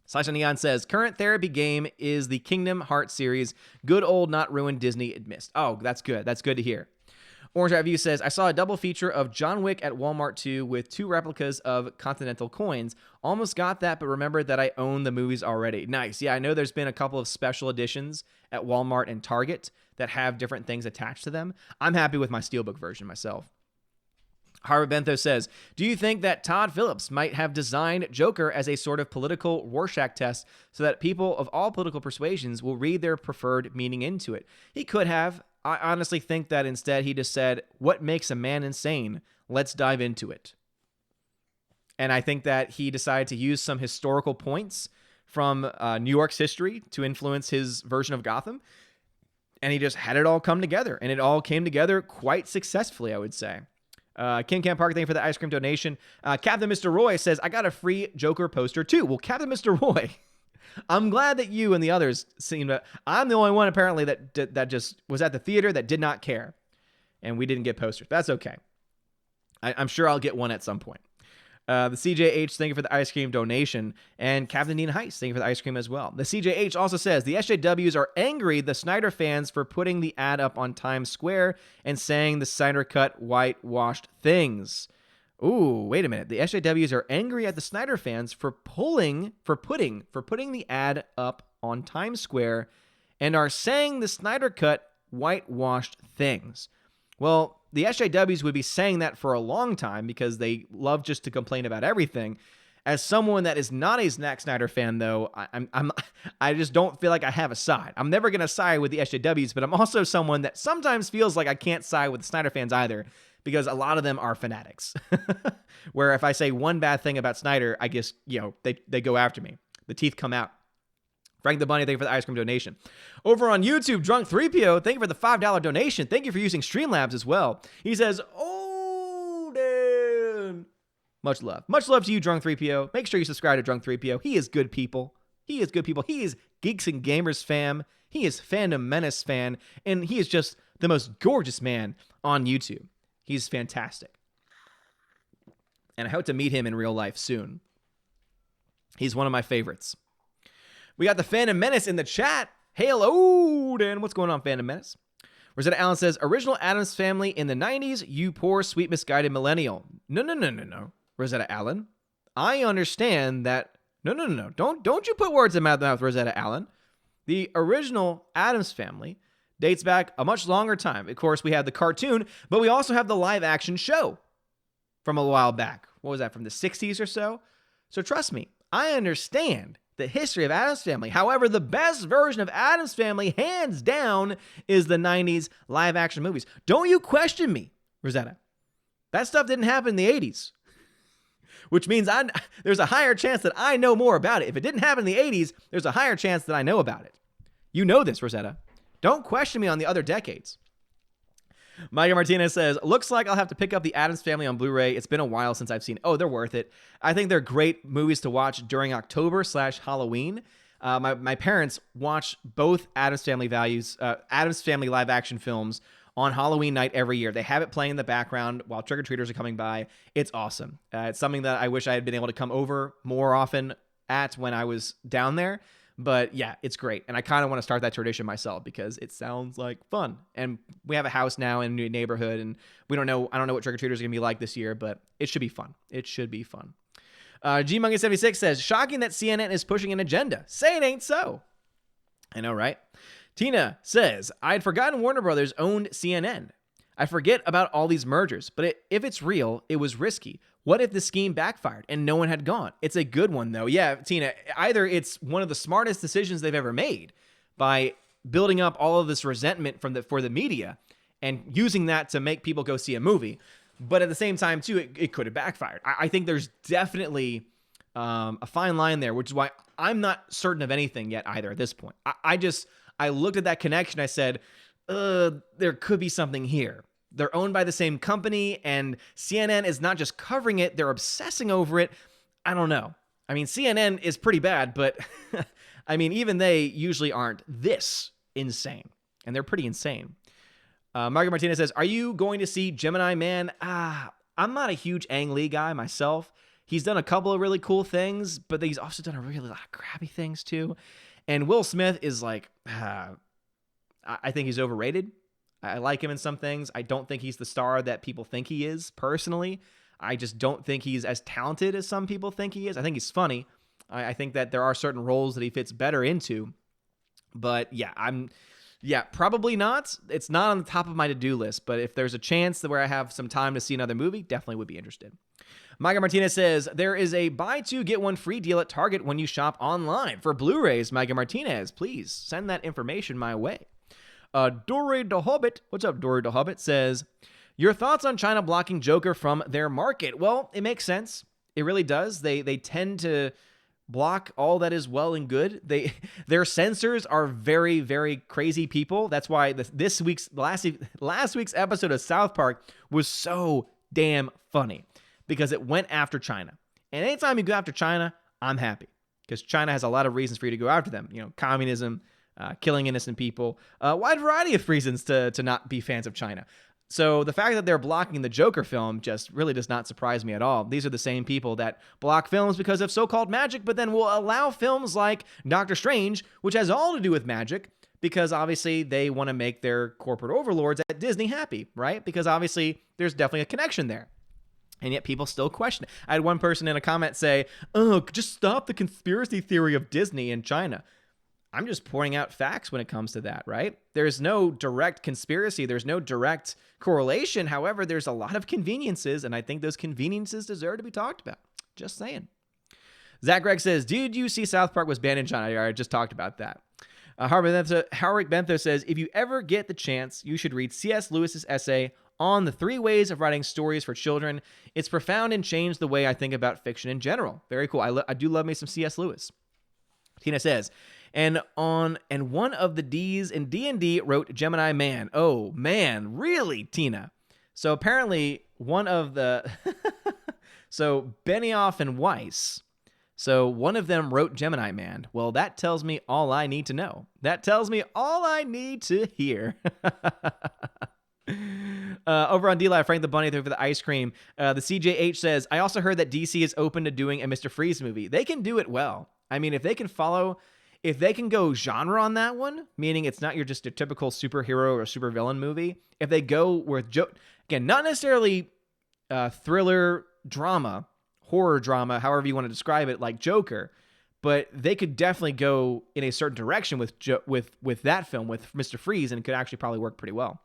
Slash Neon says, current therapy game is the Kingdom Hearts series. Good old not ruined Disney it missed. Oh, that's good. That's good to hear. Orange Review says, I saw a double feature of John Wick at Walmart 2 with 2 replicas of Continental coins. Almost got that, but remembered that I own the movies already. Nice. Yeah, I know there's been a couple of special editions at Walmart and Target that have different things attached to them. I'm happy with my Steelbook version myself. Harvard Bentho says, do you think that Todd Phillips might have designed Joker as a sort of political Rorschach test so that people of all political persuasions will read their preferred meaning into it? He could have. I honestly think that instead he just said, what makes a man insane? Let's dive into it. And I think that he decided to use some historical points from New York's history to influence his version of Gotham. And he just had it all come together. And it all came together quite successfully, I would say. King Camp Park, thank you for the ice cream donation. Captain Mr. Roy says, I got a free Joker poster too. Well, Captain Mr. Roy, I'm glad that you and the others seem to. I'm the only one apparently that just was at the theater that did not care. And we didn't get posters. That's okay. I'm sure I'll get one at some point. The CJH, thank you for the ice cream donation. And Captain Dean Heist, thank you for the ice cream as well. The CJH also says, the SJWs are angry the Snyder fans for putting the ad up on Times Square and saying the Snyder Cut whitewashed things. Ooh, wait a minute. The SJWs are angry at the Snyder fans for putting the ad up on Times Square and are saying the Snyder Cut whitewashed things. Well, the SJWs would be saying that for a long time because they love just to complain about everything. As someone that is not a Zack Snyder fan, though, I just don't feel like I have a side. I'm never going to side with the SJWs, but I'm also someone that sometimes feels like I can't side with the Snyder fans either because a lot of them are fanatics. Where if I say one bad thing about Snyder, I guess, they go after me. The teeth come out. Frank the Bunny, thank you for the ice cream donation. Over on YouTube, Drunk 3PO, thank you for the $5 donation. Thank you for using Streamlabs as well. He says, oh, damn. Much love. Much love to you, Drunk 3PO. Make sure you subscribe to Drunk 3PO. He is good people. He is good people. He is Geeks and Gamers fam. He is Fandom Menace fan. And he is just the most gorgeous man on YouTube. He's fantastic. And I hope to meet him in real life soon. He's one of my favorites. We got the Phantom Menace in the chat. Hello, Dan. What's going on, Phantom Menace? Rosetta Allen says, original Addams Family in the 90s, you poor, sweet, misguided millennial. No. Rosetta Allen. I understand that. No. Don't you put words in my mouth, Rosetta Allen. The original Addams Family dates back a much longer time. Of course, we have the cartoon, but we also have the live-action show from a while back. What was that, from the 60s or so? So trust me, I understand the history of Addams Family. However, the best version of Addams Family, hands down, is the 90s live-action movies. Don't you question me, Rosetta. That stuff didn't happen in the 80s, which means there's a higher chance that I know more about it. If it didn't happen in the 80s, there's a higher chance that I know about it. You know this, Rosetta. Don't question me on the other decades. Micah Martinez says, looks like I'll have to pick up the Addams Family on Blu-ray. It's been a while since I've seen. Oh, they're worth it. I think they're great movies to watch during October/Halloween. My parents watch both Addams Family live action films on Halloween night every year. They have it playing in the background while trick-or-treaters are coming by. It's awesome. It's something that I wish I had been able to come over more often at when I was down there. But yeah, it's great. And I kind of want to start that tradition myself because it sounds like fun. And we have a house now in a new neighborhood, and I don't know what trick-or-treaters are going to be like this year, but it should be fun. It should be fun. G-Monkey76 says, shocking that CNN is pushing an agenda. Say it ain't so. I know, right? Tina says, I'd forgotten Warner Brothers owned CNN. I forget about all these mergers, but if it's real, it was risky. What if the scheme backfired and no one had gone? It's a good one, though. Yeah, Tina, either it's one of the smartest decisions they've ever made by building up all of this resentment for the media and using that to make people go see a movie. But at the same time, too, it could have backfired. I think there's definitely a fine line there, which is why I'm not certain of anything yet either at this point. I looked at that connection. I said, there could be something here. They're owned by the same company, and CNN is not just covering it, they're obsessing over it. I don't know. I mean, CNN is pretty bad, but I mean, even they usually aren't this insane, and they're pretty insane. Margaret Martinez says, are you going to see Gemini Man? I'm not a huge Ang Lee guy myself. He's done a couple of really cool things, but he's also done a really lot of crappy things too. And Will Smith is like, I think he's overrated. I like him in some things. I don't think he's the star that people think he is, personally. I just don't think he's as talented as some people think he is. I think he's funny. I think that there are certain roles that he fits better into. But yeah, probably not. It's not on the top of my to-do list, but if there's a chance that where I have some time to see another movie, definitely would be interested. Micah Martinez says, there is a buy two, get one free deal at Target when you shop online. For Blu-rays, Micah Martinez, please send that information my way. Dory the Hobbit, what's up, Dory the Hobbit, says, your thoughts on China blocking Joker from their market? Well, it makes sense. It really does. They tend to block all that is well and good. Their censors are very, very crazy people. That's why last week's episode of South Park was so damn funny, because it went after China. And anytime you go after China, I'm happy, because China has a lot of reasons for you to go after them. You know, communism, killing innocent people, a wide variety of reasons to not be fans of China. So the fact that they're blocking the Joker film just really does not surprise me at all. These are the same people that block films because of so-called magic, but then will allow films like Doctor Strange, which has all to do with magic, because obviously they want to make their corporate overlords at Disney happy, right? Because obviously there's definitely a connection there. And yet people still question it. I had one person in a comment say, oh, just stop the conspiracy theory of Disney in China. I'm just pointing out facts when it comes to that, right? There's no direct conspiracy. There's no direct correlation. However, there's a lot of conveniences, and I think those conveniences deserve to be talked about. Just saying. Zach Gregg says, did you see South Park was banned in China? I just talked about that. Howard Bentho says, if you ever get the chance, you should read C.S. Lewis's essay on the 3 ways of writing stories for children. It's profound and changed the way I think about fiction in general. Very cool. I do love me some C.S. Lewis. Tina says, and one of the D's in D&D wrote Gemini Man. Oh, man, really, Tina? So apparently one of the... so Benioff and Weiss. So one of them wrote Gemini Man. Well, that tells me all I need to know. That tells me all I need to hear. Over on D-Live, Frank the Bunny there for the ice cream. The CJH says, I also heard that DC is open to doing a Mr. Freeze movie. They can do it well. I mean, if they can go genre on that one, meaning it's not just a typical superhero or supervillain movie. If they go with again, not necessarily thriller drama, horror drama, however you want to describe it, like Joker, but they could definitely go in a certain direction with that film, with Mr. Freeze, and it could actually probably work pretty well.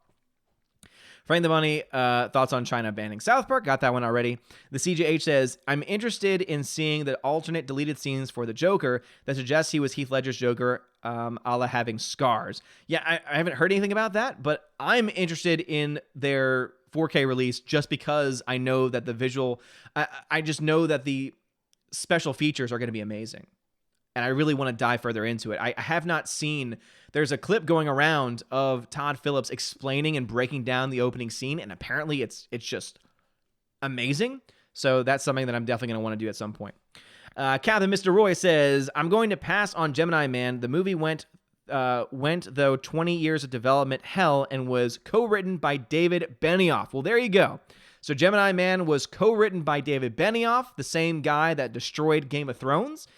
Frank the Bunny, thoughts on China banning South Park? Got that one already. The CJH says, I'm interested in seeing the alternate deleted scenes for the Joker that suggests he was Heath Ledger's Joker, a la having scars. Yeah, I haven't heard anything about that, but I'm interested in their 4K release just because I know that the visual, I just know that the special features are going to be amazing. And I really want to dive further into it. I have not seen... There's a clip going around of Todd Phillips explaining and breaking down the opening scene, and apparently it's just amazing. So that's something that I'm definitely going to want to do at some point. Captain Mr. Roy says, I'm going to pass on Gemini Man. The movie went though 20 years of development hell and was co-written by David Benioff. Well, there you go. So Gemini Man was co-written by David Benioff, the same guy that destroyed Game of Thrones.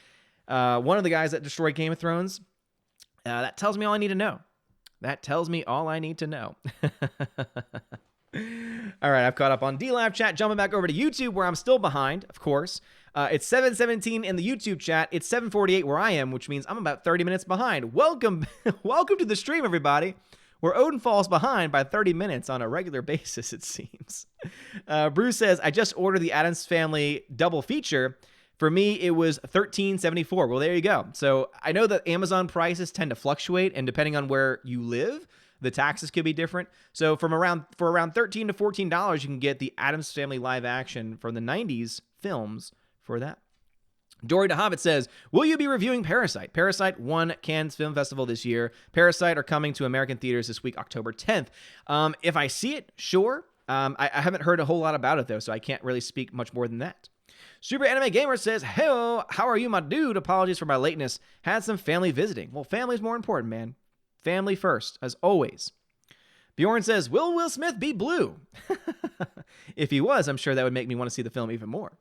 One of the guys that destroyed Game of Thrones. That tells me all I need to know. That tells me all I need to know. All right, I've caught up on D-Live chat. Jumping back over to YouTube, where I'm still behind, of course. It's 7:17 in the YouTube chat. It's 7:48 where I am, which means I'm about 30 minutes behind. Welcome to the stream, everybody, where Odin falls behind by 30 minutes on a regular basis, it seems. Bruce says, I just ordered the Addams Family double feature. For me, it was $13.74. Well, there you go. So I know that Amazon prices tend to fluctuate, and depending on where you live, the taxes could be different. So for around $13 to $14, you can get the Addams Family live action from the 90s films for that. Dory the Hobbit says, will you be reviewing Parasite? Parasite won Cannes Film Festival this year. Parasite are coming to American theaters this week, October 10th. If I see it, sure. I haven't heard a whole lot about it, though, so I can't really speak much more than that. Super Anime Gamer says, hey, how are you, my dude? Apologies for my lateness. Had some family visiting. Well, family's more important, man. Family first, as always. Bjorn says, will Will Smith be blue? If he was, I'm sure that would make me want to see the film even more.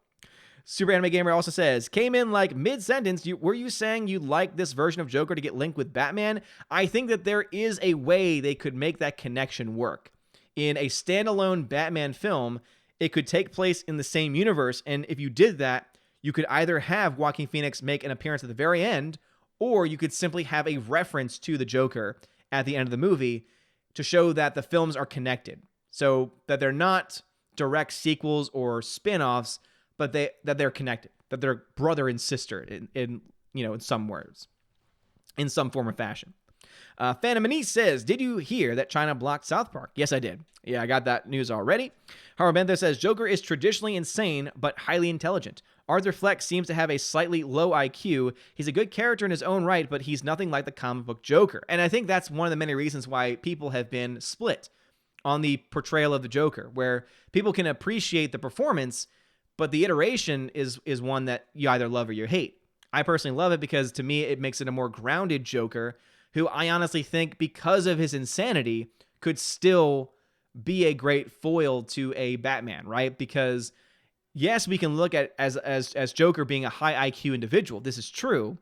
Super Anime Gamer also says, came in like mid-sentence. Were you saying you like this version of Joker to get linked with Batman? I think that there is a way they could make that connection work. In a standalone Batman film, it could take place in the same universe, and if you did that, you could either have Joaquin Phoenix make an appearance at the very end, or you could simply have a reference to the Joker at the end of the movie to show that the films are connected, so that they're not direct sequels or spin-offs, but that they're connected, that they're brother and sister in some words, in some form or fashion. Phantom Anise says, did you hear that China blocked South Park? Yes, I did. Yeah, I got that news already. Harabentha says, Joker is traditionally insane, but highly intelligent. Arthur Fleck seems to have a slightly low IQ. He's a good character in his own right, but he's nothing like the comic book Joker. And I think that's one of the many reasons why people have been split on the portrayal of the Joker, where people can appreciate the performance, but the iteration is one that you either love or you hate. I personally love it because, to me, it makes it a more grounded Joker, who I honestly think, because of his insanity, could still be a great foil to a Batman, right? Because yes, we can look at as Joker being a high IQ individual. This is true.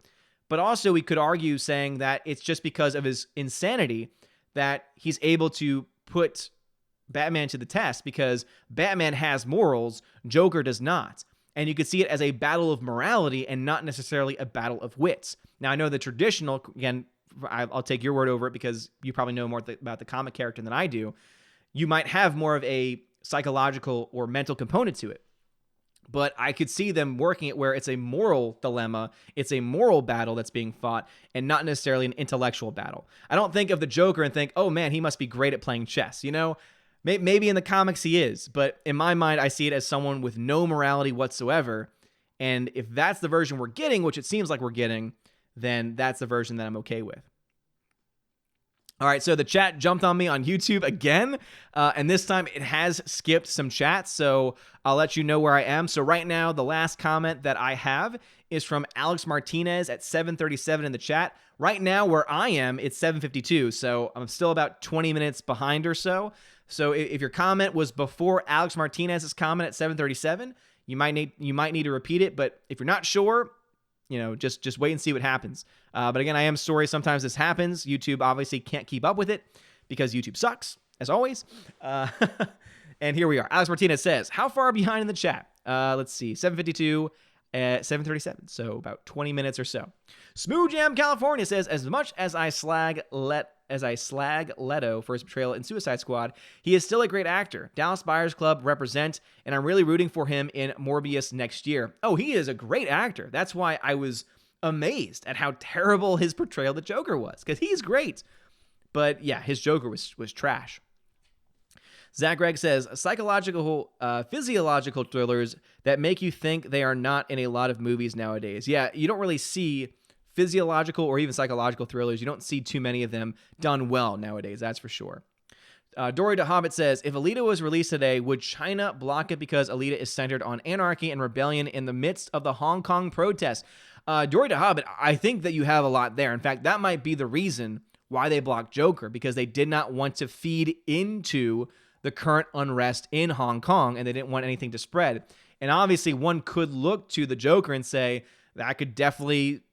But also we could argue saying that it's just because of his insanity that he's able to put Batman to the test, because Batman has morals, Joker does not. And you could see it as a battle of morality and not necessarily a battle of wits. Now, I know the traditional, again, I'll take your word over it because you probably know more about the comic character than I do. You might have more of a psychological or mental component to it. But I could see them working it where it's a moral dilemma, it's a moral battle that's being fought, and not necessarily an intellectual battle. I don't think of the Joker and think, oh man, he must be great at playing chess. You know, maybe in the comics he is, but in my mind, I see it as someone with no morality whatsoever. And if that's the version we're getting, which it seems like we're getting, then that's the version that I'm okay with. All right, so the chat jumped on me on YouTube again, and this time it has skipped some chats, so I'll let you know where I am. So right now, the last comment that I have is from Alex Martinez at 7:37 in the chat. Right now, where I am, it's 7:52, so I'm still about 20 minutes behind or so. So if your comment was before Alex Martinez's comment at 7:37, you might need to repeat it, but if you're not sure, just wait and see what happens. But again, I am sorry sometimes this happens. YouTube obviously can't keep up with it because YouTube sucks, as always. And here we are. Alex Martinez says, how far behind in the chat? Let's see, 7:52 at 7:37, so about 20 minutes or so. Smooth Jam California says, as much as I slag Leto for his portrayal in Suicide Squad, he is still a great actor. Dallas Buyers Club represent, and I'm really rooting for him in Morbius next year. Oh, he is a great actor. That's why I was amazed at how terrible his portrayal of the Joker was, because he's great. But yeah, his Joker was trash. Zach Gregg says, physiological thrillers that make you think they are not in a lot of movies nowadays. Yeah, you don't really see physiological or even psychological thrillers. You don't see too many of them done well nowadays, that's for sure. Dory the Hobbit says, if Alita was released today, would China block it because Alita is centered on anarchy and rebellion in the midst of the Hong Kong protests? Dory the Hobbit, I think that you have a lot there. In fact, that might be the reason why they blocked Joker, because they did not want to feed into the current unrest in Hong Kong, and they didn't want anything to spread. And obviously, one could look to the Joker and say that could definitely,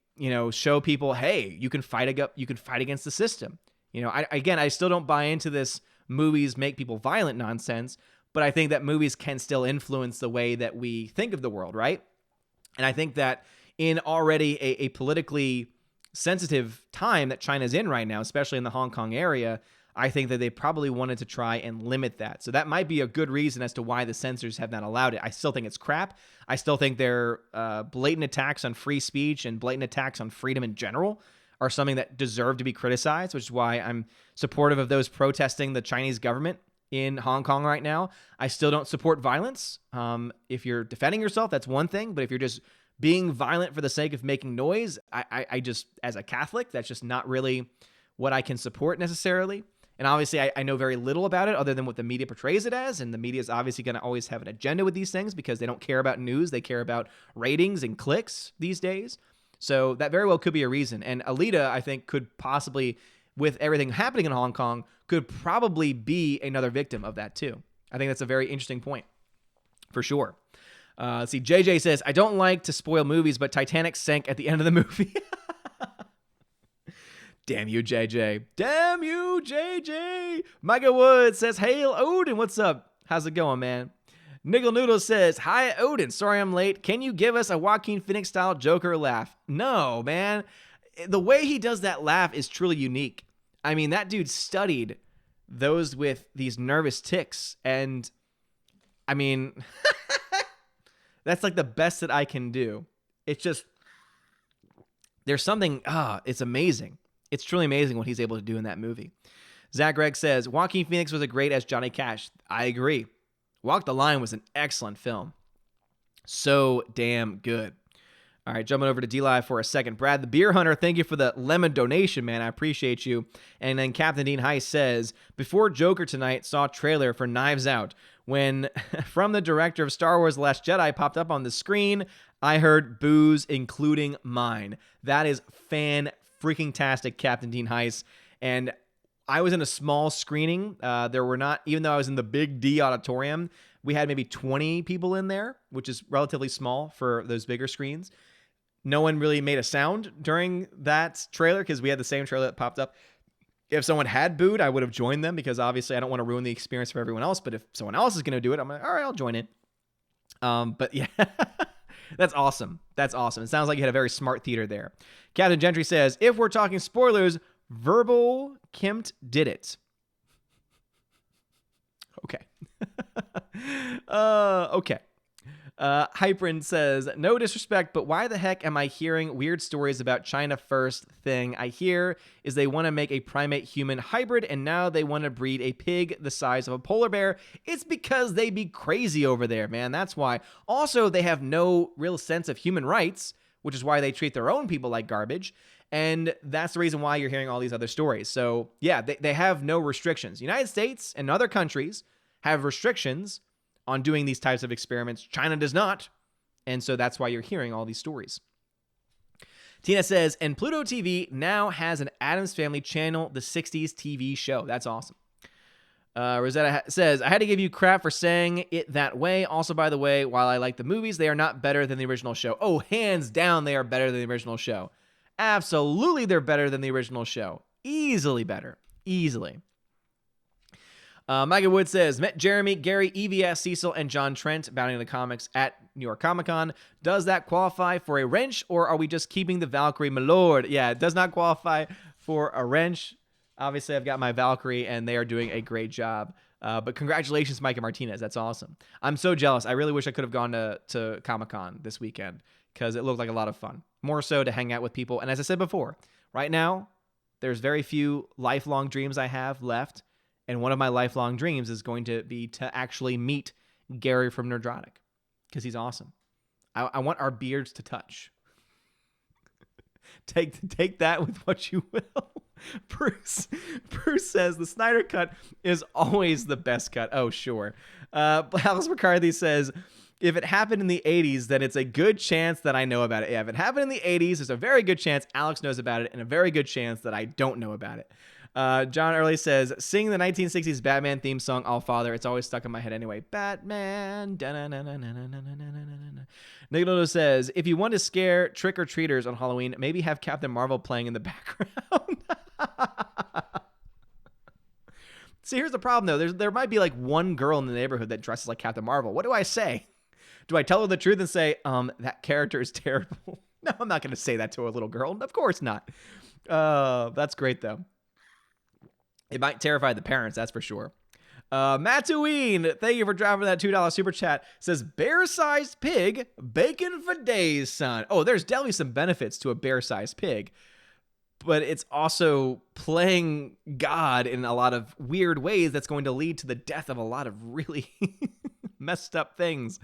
show people, hey, you can fight against the system. I still don't buy into this movies make people violent nonsense, but I think that movies can still influence the way that we think of the world, right? And I think that in already a politically sensitive time that China's in right now, especially in the Hong Kong area, I think that they probably wanted to try and limit that. So that might be a good reason as to why the censors have not allowed it. I still think it's crap. I still think their blatant attacks on free speech and blatant attacks on freedom in general are something that deserve to be criticized, which is why I'm supportive of those protesting the Chinese government in Hong Kong right now. I still don't support violence. If you're defending yourself, that's one thing. But if you're just being violent for the sake of making noise, I just, as a Catholic, that's just not really what I can support necessarily. And obviously, I know very little about it other than what the media portrays it as. And the media is obviously going to always have an agenda with these things because they don't care about news. They care about ratings and clicks these days. So that very well could be a reason. And Alita, I think, could possibly, with everything happening in Hong Kong, could probably be another victim of that too. I think that's a very interesting point, for sure. Let's see, JJ says, I don't like to spoil movies, but Titanic sank at the end of the movie. Damn you, JJ. Damn you, JJ. Micah Wood says, Hail Odin, what's up? How's it going, man? Niggle Noodle says, Hi, Odin. Sorry I'm late. Can you give us a Joaquin Phoenix-style Joker laugh? No, man. The way he does that laugh is truly unique. I mean, that dude studied those with these nervous tics. And, I mean, that's like the best that I can do. It's just, there's something, it's amazing. It's truly amazing what he's able to do in that movie. Zach Gregg says, Joaquin Phoenix was a great as Johnny Cash. I agree. Walk the Line was an excellent film. So damn good. All right, jumping over to D-Live for a second. Brad, the Beer Hunter, thank you for the lemon donation, man. I appreciate you. And then Captain Dean Heiss says, before Joker tonight, saw trailer for Knives Out. When from the director of Star Wars The Last Jedi popped up on the screen, I heard boos, including mine. That is fan-freaking-tastic, Captain Dean Heiss. And I was in a small screening. There were not, even though I was in the Big D auditorium, we had maybe 20 people in there, which is relatively small for those bigger screens. No one really made a sound during that trailer because we had the same trailer that popped up. If someone had booed, I would have joined them because obviously I don't want to ruin the experience for everyone else. But if someone else is going to do it, I'm like, all right, I'll join in. But yeah, that's awesome. That's awesome. It sounds like you had a very smart theater there. Captain Gentry says, if we're talking spoilers, Verbal Kimt did it. Okay. Okay. Hyprin says, no disrespect, but why the heck am I hearing weird stories about China first? Thing I hear is they want to make a primate human hybrid and now they want to breed a pig the size of a polar bear. It's because they be crazy over there, man. That's why. Also, they have no real sense of human rights, which is why they treat their own people like garbage. And that's the reason why you're hearing all these other stories. So yeah, they have no restrictions. United States and other countries have restrictions on doing these types of experiments. China does not. And so that's why you're hearing all these stories. Tina says, and Pluto TV now has an Addams Family channel, the 60s TV show. That's awesome. Rosetta says, I had to give you crap for saying it that way. Also, by the way, while I like the movies, they are not better than the original show. Oh, hands down, they are better than the original show. Absolutely, they're better than the original show. Easily better. Easily. Micah Wood says, met Jeremy, Gary, EVS, Cecil, and John Trent bounding the comics at New York Comic Con. Does that qualify for a wrench, or are we just keeping the Valkyrie, my lord? Yeah, it does not qualify for a wrench. Obviously, I've got my Valkyrie, and they are doing a great job. But congratulations, Micah Martinez. That's awesome. I'm so jealous. I really wish I could have gone to Comic Con this weekend because it looked like a lot of fun. More so to hang out with people. And as I said before, right now, there's very few lifelong dreams I have left. And one of my lifelong dreams is going to be to actually meet Gary from Nerdrotic because he's awesome. I want our beards to touch. Take that with what you will. Bruce says the Snyder Cut is always the best cut. Oh, sure. Alice McCarthy says, if it happened in the 80s, then it's a good chance that I know about it. Yeah, if it happened in the 80s, there's a very good chance Alex knows about it and a very good chance that I don't know about it. John Early says, sing the 1960s Batman theme song, All Father. It's always stuck in my head anyway. Batman. Nicola says, if you want to scare trick-or-treaters on Halloween, maybe have Captain Marvel playing in the background. See, here's the problem, though. There might be like one girl in the neighborhood that dresses like Captain Marvel. What do I say? Do I tell her the truth and say, that character is terrible? No, I'm not going to say that to a little girl. Of course not. That's great, though. It might terrify the parents, that's for sure. Mattuine, thank you for dropping that $2 super chat. Says, bear-sized pig, bacon for days, son. Oh, there's definitely some benefits to a bear-sized pig. But it's also playing God in a lot of weird ways that's going to lead to the death of a lot of really messed up things.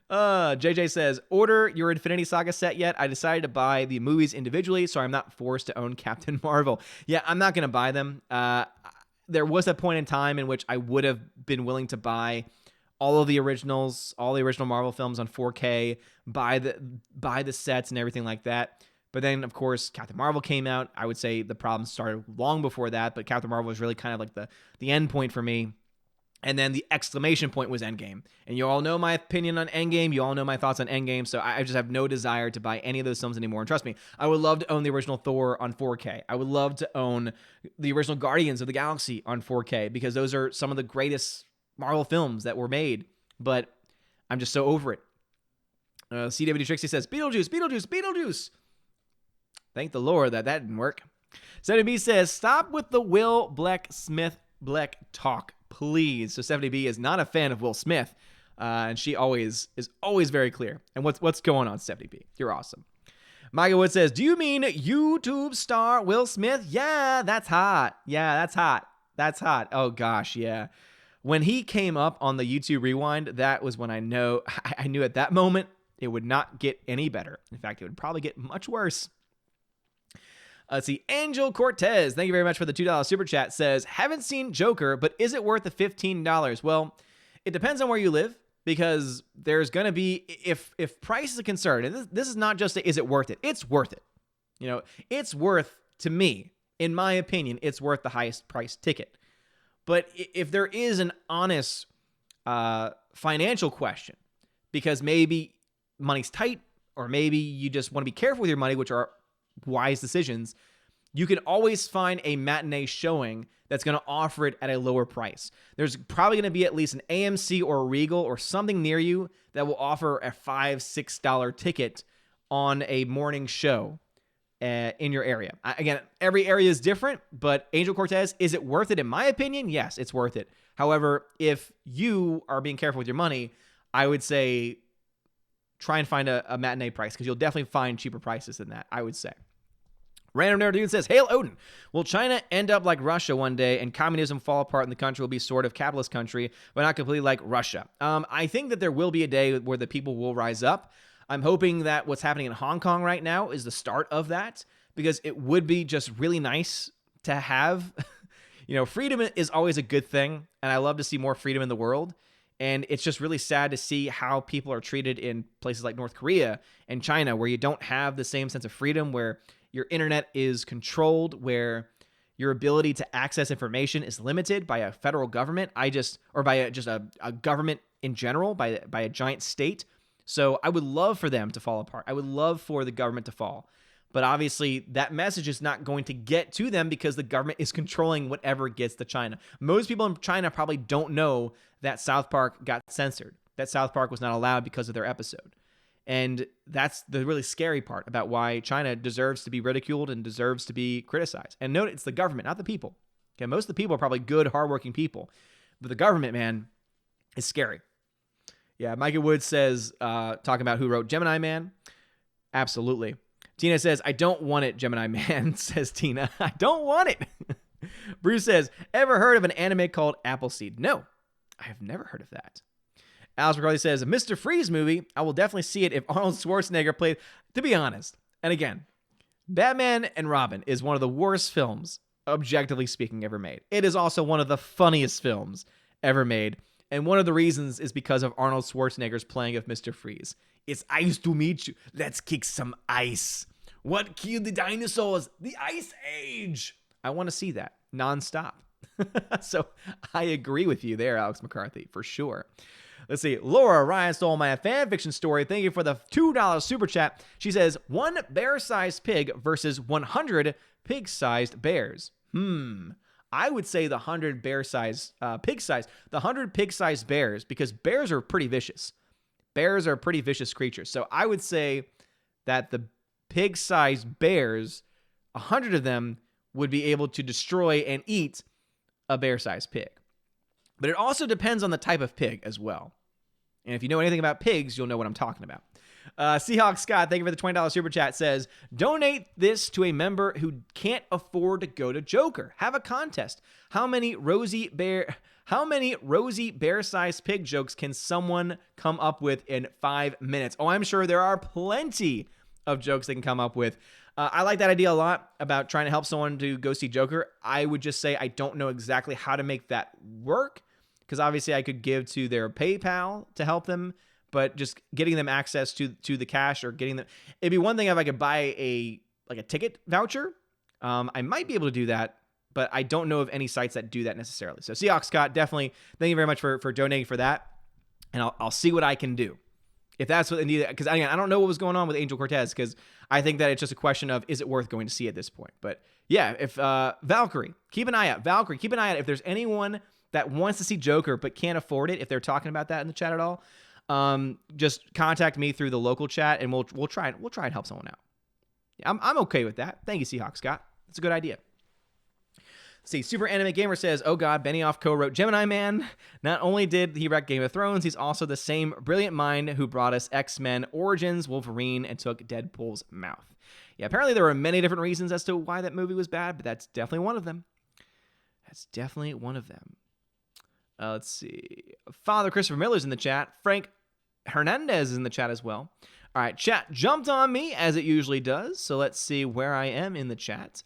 JJ says, order your Infinity Saga set yet? I decided to buy the movies individually, so I'm not forced to own Captain Marvel. Yeah, I'm not going to buy them. There was a point in time in which I would have been willing to buy all of the originals, all the original Marvel films on 4K, buy the sets and everything like that. But then, of course, Captain Marvel came out. I would say the problem started long before that, but Captain Marvel was really kind of like the end point for me. And then the exclamation point was Endgame. And you all know my opinion on Endgame. You all know my thoughts on Endgame. So I just have no desire to buy any of those films anymore. And trust me, I would love to own the original Thor on 4K. I would love to own the original Guardians of the Galaxy on 4K because those are some of the greatest Marvel films that were made. But I'm just so over it. CWD Trixie says, Beetlejuice, Beetlejuice, Beetlejuice. Thank the Lord that didn't work. 70B says, stop with the Will Smith talk, please. So 70B is not a fan of Will Smith, and she is always very clear. And what's going on, 70B? You're awesome. Micah Wood says, do you mean YouTube star Will Smith? Yeah, that's hot. Yeah, that's hot. That's hot. Oh, gosh, yeah. When he came up on the YouTube Rewind, that was when I knew at that moment it would not get any better. In fact, it would probably get much worse. Let's see. Angel Cortez, thank you very much for the $2 super chat, says, haven't seen Joker, but is it worth the $15? Well, it depends on where you live, because there's going to be, if price is a concern, and this is not just is it worth it? It's worth it. You know, it's worth, to me, in my opinion, it's worth the highest price ticket. But if there is an honest financial question, because maybe money's tight, or maybe you just want to be careful with your money, which are wise decisions, you can always find a matinee showing that's going to offer it at a lower price. There's probably going to be at least an AMC or a Regal or something near you that will offer a $5, $6 ticket on a morning show in your area. Again, every area is different, but Angel Cortez, is it worth it? In my opinion, yes, it's worth it. However, if you are being careful with your money, I would say try and find a matinee price, because you'll definitely find cheaper prices than that, I would say. Random Nerd Dude says, Hail Odin. Will China end up like Russia one day and communism fall apart and the country will be sort of capitalist country, but not completely like Russia? I think that there will be a day where the people will rise up. I'm hoping that what's happening in Hong Kong right now is the start of that, because it would be just really nice to have, freedom is always a good thing. And I love to see more freedom in the world. And it's just really sad to see how people are treated in places like North Korea and China, where you don't have the same sense of freedom, where your internet is controlled, where your ability to access information is limited by a federal government, or by a government in general, by a giant state. So I would love for them to fall apart. I would love for the government to fall. But obviously, that message is not going to get to them because the government is controlling whatever gets to China. Most people in China probably don't know that South Park got censored, that South Park was not allowed because of their episode. And that's the really scary part about why China deserves to be ridiculed and deserves to be criticized. And note, it's the government, not the people. Okay, most of the people are probably good, hardworking people. But the government, man, is scary. Yeah, Micah Wood says, talking about who wrote Gemini Man. Absolutely. Tina says, I don't want it, Gemini Man, says Tina. I don't want it. Bruce says, ever heard of an anime called Appleseed? No, I have never heard of that. Alice McCarthy says, a Mr. Freeze movie. I will definitely see it if Arnold Schwarzenegger played. To be honest, and again, Batman and Robin is one of the worst films, objectively speaking, ever made. It is also one of the funniest films ever made. And one of the reasons is because of Arnold Schwarzenegger's playing of Mr. Freeze. It's ice to meet you. Let's kick some ice. What killed the dinosaurs? The Ice Age. I want to see that nonstop. So I agree with you there, Alex McCarthy, for sure. Let's see. Laura Ryan stole my fan fiction story. Thank you for the $2 super chat. She says, 1 bear-sized pig versus 100 pig-sized bears. I would say the 100 bear-sized pig-sized. The 100 pig-sized bears, because bears are pretty vicious. bears are pretty vicious creatures. So I would say that the pig-sized bears, 100 of them would be able to destroy and eat a bear-sized pig. But it also depends on the type of pig as well. And if you know anything about pigs, you'll know what I'm talking about. Seahawk Scott, thank you for the $20 super chat, says, donate this to a member who can't afford to go to Joker. Have a contest. How many rosy bear-sized pig jokes can someone come up with in 5 minutes? Oh, I'm sure there are plenty of jokes they can come up with. I like that idea a lot about trying to help someone to go see Joker. I would just say I don't know exactly how to make that work, because obviously I could give to their PayPal to help them, but just getting them access to the cash, or getting them, it'd be one thing if I could buy a ticket voucher. I might be able to do that, but I don't know of any sites that do that necessarily. So Seahawk Scott, definitely thank you very much for donating for that, and I'll see what I can do. If that's what they need, because again, I don't know what was going on with Angel Cortez, because I think that it's just a question of, is it worth going to see at this point? But yeah, if Valkyrie, keep an eye out. Valkyrie, keep an eye out. If there's anyone that wants to see Joker but can't afford it, if they're talking about that in the chat at all, just contact me through the local chat, and we'll try and help someone out. Yeah, I'm okay with that. Thank you, Seahawk Scott. That's a good idea. See, Super Anime Gamer says, oh god, Benioff co-wrote Gemini Man. Not only did he wreck Game of Thrones, he's also the same brilliant mind who brought us X-Men Origins, Wolverine, and took Deadpool's mouth. Yeah, apparently there were many different reasons as to why that movie was bad, but that's definitely one of them. Let's see. Father Christopher Miller's in the chat. Frank Hernandez is in the chat as well. All right, chat jumped on me, as it usually does, so let's see where I am in the chat.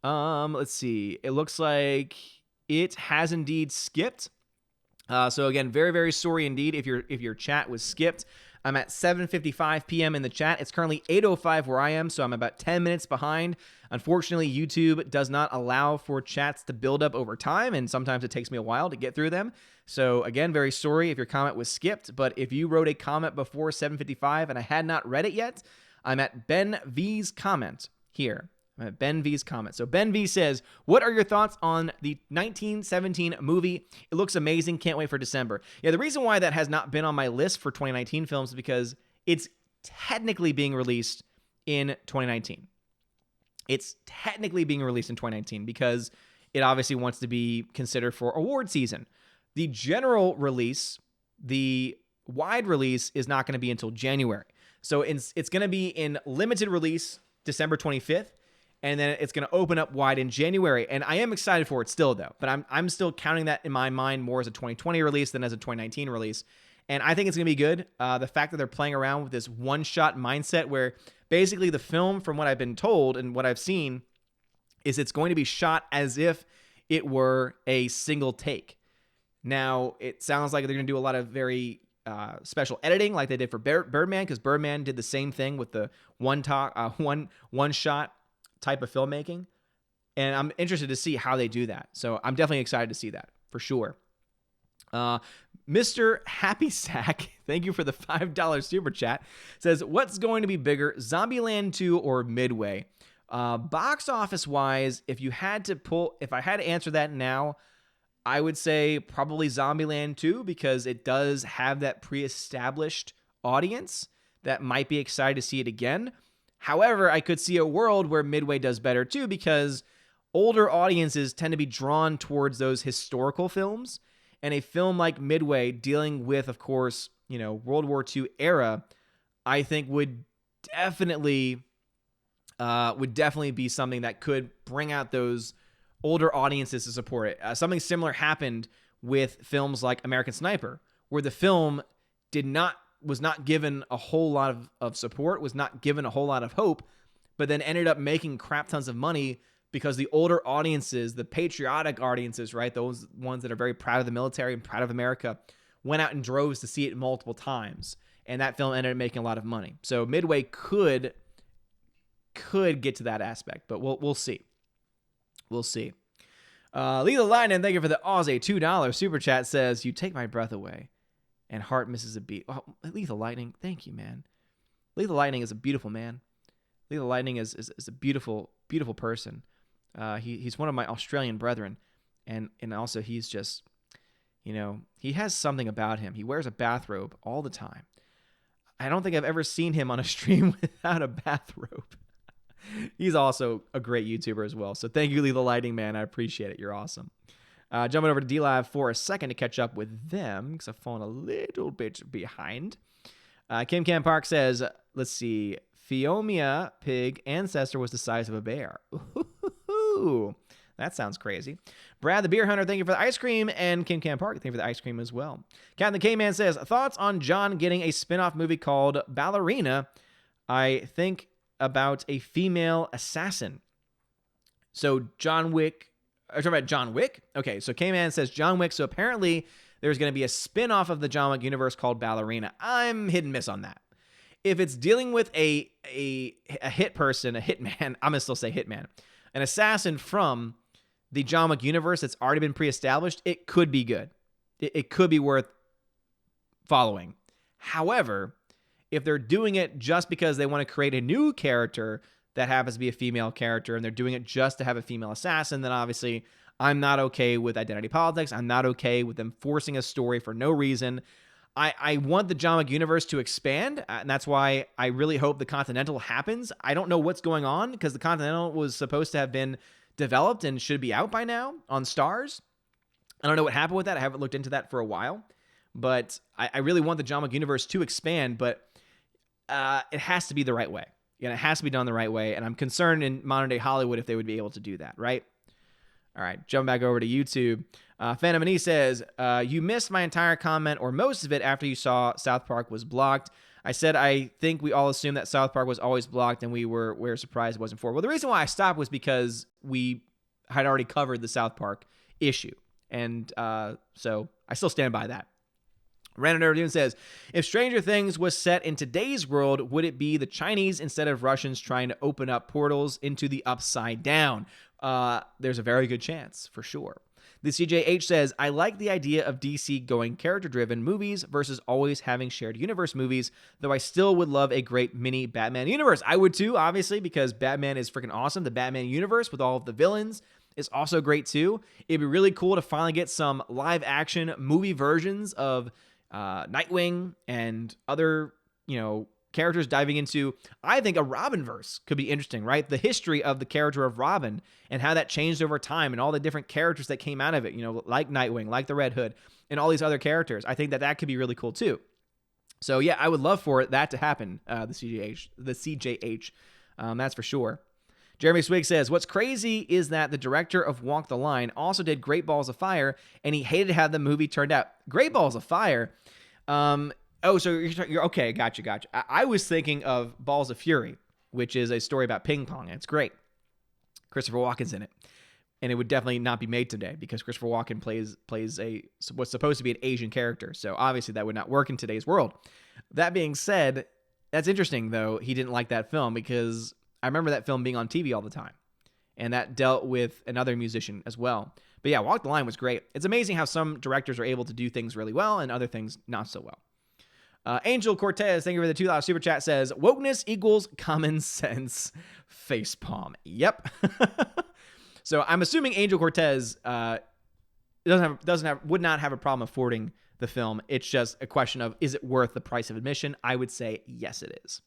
Let's see. It looks like it has indeed skipped. So again, very, very sorry indeed if your chat was skipped. I'm at 7:55 p.m. in the chat. It's currently 8:05 where I am, so I'm about 10 minutes behind. Unfortunately, YouTube does not allow for chats to build up over time, and sometimes it takes me a while to get through them. So again, very sorry if your comment was skipped, but if you wrote a comment before 7:55 and I had not read it yet, I'm at Ben V's comment here. Ben V's comment. So Ben V says, what are your thoughts on the 1917 movie? It looks amazing. Can't wait for December. Yeah, the reason why that has not been on my list for 2019 films is because it's technically being released in 2019. It's technically being released in 2019 because it obviously wants to be considered for award season. The general release, the wide release, is not going to be until January. So it's going to be in limited release December 25th. And then it's going to open up wide in January. And I am excited for it still, though. But I'm still counting that in my mind more as a 2020 release than as a 2019 release. And I think it's going to be good. The fact that they're playing around with this one-shot mindset where basically the film, from what I've been told and what I've seen, is it's going to be shot as if it were a single take. Now, it sounds like they're going to do a lot of very special editing like they did for Birdman, because Birdman did the same thing with the one-shot type of filmmaking, and I'm interested to see how they do that. So I'm definitely excited to see that for sure. Mr. Happy Sack, thank you for the $5 super chat, says, what's going to be bigger, Zombieland 2 or Midway? Box office wise, if I had to answer that now, I would say probably Zombieland 2, because it does have that pre-established audience that might be excited to see it again. However, I could see a world where Midway does better too, because older audiences tend to be drawn towards those historical films. And a film like Midway, dealing with, of course, World War II era, I think would definitely be something that could bring out those older audiences to support it. Something similar happened with films like American Sniper, where the film was not given a whole lot of support, was not given a whole lot of hope, but then ended up making crap tons of money because the older audiences, the patriotic audiences, right, those ones that are very proud of the military and proud of America, went out in droves to see it multiple times, and that film ended up making a lot of money. So Midway could get to that aspect, but we'll see. We'll see. Lethal Lightning, thank you for the Aussie $2 super chat, says, you take my breath away. And heart misses a beat. Oh, Lethal Lightning, thank you, man. Lethal Lightning is a beautiful man. Lethal Lightning is a beautiful, beautiful person. He's one of my Australian brethren, and also he's just, he has something about him. He wears a bathrobe all the time, I don't think I've ever seen him on a stream without a bathrobe. He's also a great YouTuber as well. So thank you, Lethal Lighting Man. I appreciate it. You're awesome. Jumping over to D-Live for a second to catch up with them because I've fallen a little bit behind. Kim Cam Park says, let's see, Phiomia pig ancestor was the size of a bear. Ooh, that sounds crazy. Brad the Beer Hunter, thank you for the ice cream. And Kim Cam Park, thank you for the ice cream as well. Captain the K-Man says, thoughts on John getting a spin-off movie called Ballerina? I think about a female assassin. So John Wick... Are you talking about John Wick? Okay, so K-Man says John Wick. So apparently there's going to be a spin-off of the John Wick universe called Ballerina. I'm hit and miss on that. If it's dealing with a hit person, a hitman, I'm going to still say hitman, an assassin from the John Wick universe that's already been pre-established, it could be good. It could be worth following. However, if they're doing it just because they want to create a new character that happens to be a female character, and they're doing it just to have a female assassin, then obviously I'm not okay with identity politics. I'm not okay with them forcing a story for no reason. I want the John Wick universe to expand, and that's why I really hope the Continental happens. I don't know what's going on, because the Continental was supposed to have been developed and should be out by now on Starz. I don't know what happened with that. I haven't looked into that for a while, but I really want the John Wick universe to expand, but it has to be the right way. It has to be done the right way, and I'm concerned in modern-day Hollywood if they would be able to do that, right? All right, jump back over to YouTube. Phantom and E says, you missed my entire comment, or most of it, after you saw South Park was blocked. I said I think we all assumed that South Park was always blocked, and we were surprised it wasn't for. Well, the reason why I stopped was because we had already covered the South Park issue, and so I still stand by that. Random Nerd says, if Stranger Things was set in today's world, would it be the Chinese instead of Russians trying to open up portals into the upside down? There's a very good chance, for sure. The CJH says, I like the idea of DC going character-driven movies versus always having shared universe movies, though I still would love a great mini Batman universe. I would too, obviously, because Batman is freaking awesome. The Batman universe with all of the villains is also great too. It'd be really cool to finally get some live-action movie versions of Nightwing and other, characters diving into, I think, a Robinverse could be interesting, right? The history of the character of Robin and how that changed over time and all the different characters that came out of it, like Nightwing, like the Red Hood, and all these other characters. I think that could be really cool too. So yeah, I would love for that to happen, the CJH, that's for sure. Jeremy Swig says, what's crazy is that the director of Walk the Line also did Great Balls of Fire, and he hated how the movie turned out. Great Balls of Fire? So you're okay, gotcha. I was thinking of Balls of Fury, which is a story about ping pong, and it's great. Christopher Walken's in it, and it would definitely not be made today because Christopher Walken plays what's supposed to be an Asian character, so obviously that would not work in today's world. That being said, that's interesting, though, he didn't like that film because I remember that film being on TV all the time, and that dealt with another musician as well. But yeah, Walk the Line was great. It's amazing how some directors are able to do things really well and other things not so well. Angel Cortez, thank you for the $2 super chat, says, wokeness equals common sense. Facepalm. Yep. So I'm assuming Angel Cortez would not have a problem affording the film. It's just a question of, is it worth the price of admission? I would say yes, it is.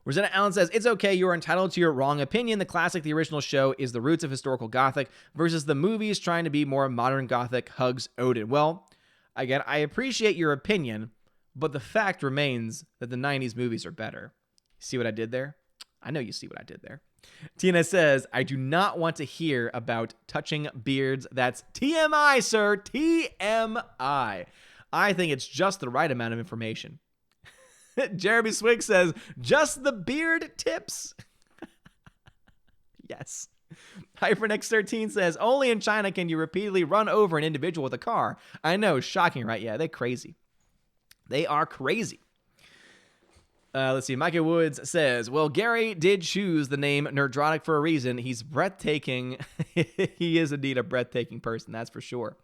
Rosanna Allen says, it's okay, you are entitled to your wrong opinion. The classic, the original show, is the roots of historical Gothic versus the movies trying to be more modern Gothic. Hugs, Odin. Well, again, I appreciate your opinion, but the fact remains that the 90s movies are better. See what I did there? I know you see what I did there. Tina says, I do not want to hear about touching beards. That's TMI, sir. TMI. I think it's just the right amount of information. Jeremy Swig says, just the beard tips. Yes. HyperNex13 says, only in China can you repeatedly run over an individual with a car. I know, shocking, right? Yeah, they're crazy. They are crazy. Let's see. Micah Woods says, well, Gary did choose the name Nerdrotic for a reason. He's breathtaking. He is indeed a breathtaking person, that's for sure.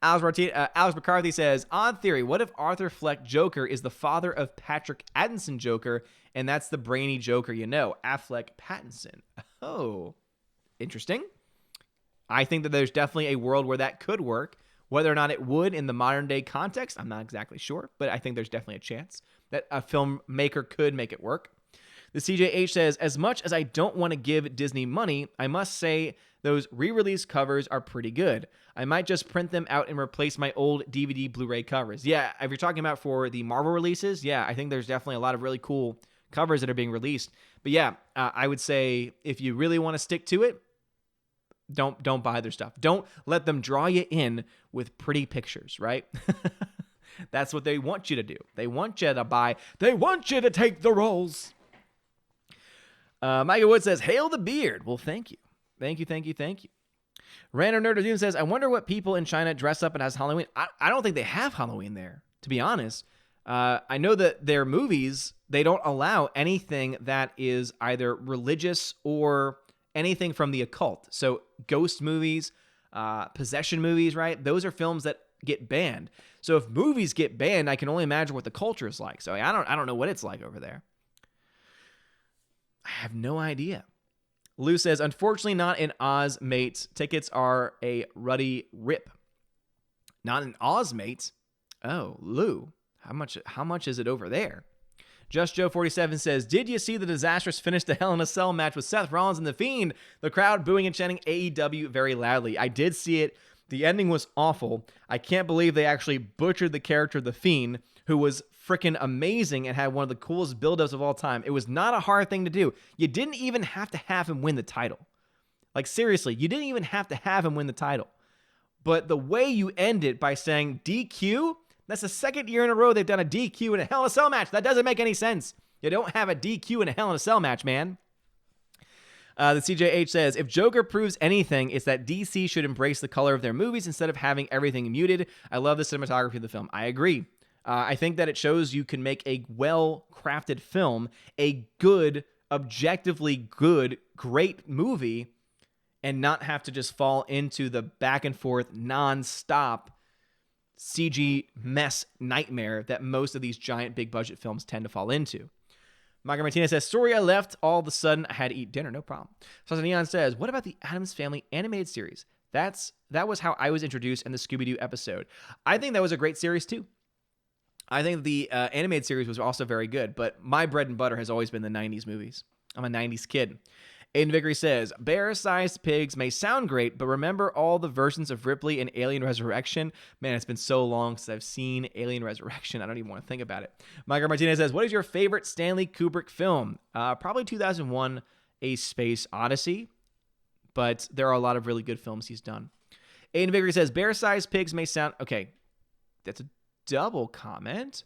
Alex McCarthy says, odd theory, what if Arthur Fleck Joker is the father of Patrick Pattinson Joker, and that's the brainy Joker Affleck Pattinson? Oh, interesting. I think that there's definitely a world where that could work, Whether or not it would in the modern day context, I'm not exactly sure, but I think there's definitely a chance that a filmmaker could make it work. The CJH says, as much as I don't want to give Disney money, I must say those re-release covers are pretty good. I might just print them out and replace my old DVD Blu-ray covers. Yeah, if you're talking about for the Marvel releases, yeah, I think there's definitely a lot of really cool covers that are being released. But yeah, I would say if you really want to stick to it, don't buy their stuff. Don't let them draw you in with pretty pictures, right? That's what they want you to do. They want you to buy. They want you to take the roles. Micah Wood says, hail the beard. Well, thank you. Thank you. Random Nerd of Doom says, I wonder what people in China dress up and as Halloween. I don't think they have Halloween there, to be honest. I know that their movies, they don't allow anything that is either religious or anything from the occult. So ghost movies, possession movies, right? Those are films that get banned. So if movies get banned, I can only imagine what the culture is like. So I don't know what it's like over there. I have no idea. Lou says, unfortunately not in Oz, mates. Tickets are a ruddy rip. Not in Oz, mates? Oh, Lou, how much is it over there? Just Joe 47 says, did you see the disastrous finish to Hell in a Cell match with Seth Rollins and The Fiend? The crowd booing and chanting AEW very loudly. I did see it. The ending was awful. I can't believe they actually butchered the character of The Fiend, who was freaking amazing and had one of the coolest build-ups of all time. It was not a hard thing to do. You didn't even have to have him win the title. Like, seriously, you didn't even have to have him win the title. But the way you end it by saying DQ, that's the second year in a row they've done a DQ in a Hell in a Cell match. That doesn't make any sense. You don't have a DQ in a Hell in a Cell match, man. The CJH says, if Joker proves anything, it's that DC should embrace the color of their movies instead of having everything muted. I love the cinematography of the film. I agree. I think that it shows you can make a well-crafted film, a good, objectively good, great movie, and not have to just fall into the back and forth, non-stop CG mess nightmare that most of these giant big-budget films tend to fall into. Michael Martinez says, sorry I left. All of a sudden, I had to eat dinner. No problem. Sasa Neon says, what about the Addams Family animated series? That was how I was introduced in the Scooby-Doo episode. I think that was a great series, too. I think the animated series was also very good, but my bread and butter has always been the 90s movies. I'm a 90s kid. Aiden Vickery says, bear-sized pigs may sound great, but remember all the versions of Ripley in Alien Resurrection? Man, it's been so long since I've seen Alien Resurrection. I don't even want to think about it. Michael Martinez says, what is your favorite Stanley Kubrick film? Probably 2001, A Space Odyssey, but there are a lot of really good films he's done. Aiden Vickery says, bear-sized pigs may sound... Okay, that's a double comment.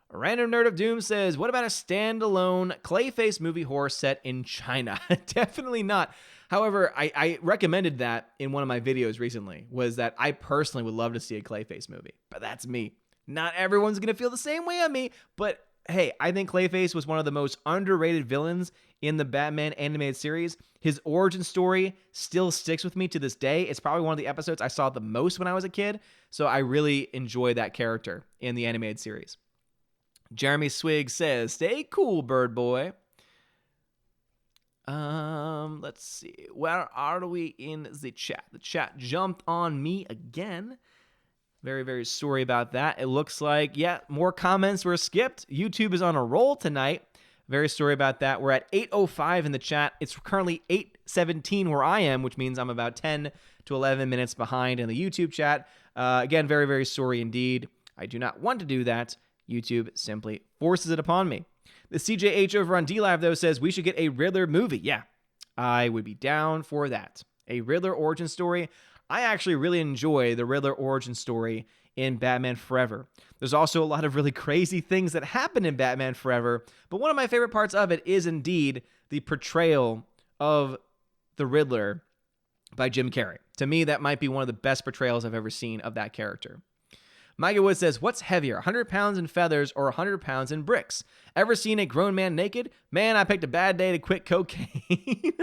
A Random Nerd of Doom says, what about a standalone Clayface movie horror set in China? Definitely not. However, I recommended that in one of my videos recently, was that I personally would love to see a Clayface movie. But that's me. Not everyone's going to feel the same way on me. But hey, I think Clayface was one of the most underrated villains in the Batman animated series. His origin story still sticks with me to this day. It's probably one of the episodes I saw the most when I was a kid. So I really enjoy that character in the animated series. Jeremy Swig says, stay cool, bird boy. Let's see. Where are we in the chat? The chat jumped on me again. Very, very sorry about that. It looks like, yeah, more comments were skipped. YouTube is on a roll tonight. Very sorry about that. We're at 8:05 in the chat. It's currently 8:17 where I am, which means I'm about 10 to 11 minutes behind in the YouTube chat. Again, very, very sorry indeed. I do not want to do that. YouTube simply forces it upon me. The CJH over on DLive, though, says we should get a Riddler movie. Yeah, I would be down for that. A Riddler origin story. I actually really enjoy the Riddler origin story in Batman Forever. There's also a lot of really crazy things that happen in Batman Forever, but one of my favorite parts of it is indeed the portrayal of the Riddler by Jim Carrey. To me, that might be one of the best portrayals I've ever seen of that character. Micah Wood says, what's heavier, 100 pounds in feathers or 100 pounds in bricks? Ever seen a grown man naked? Man, I picked a bad day to quit cocaine.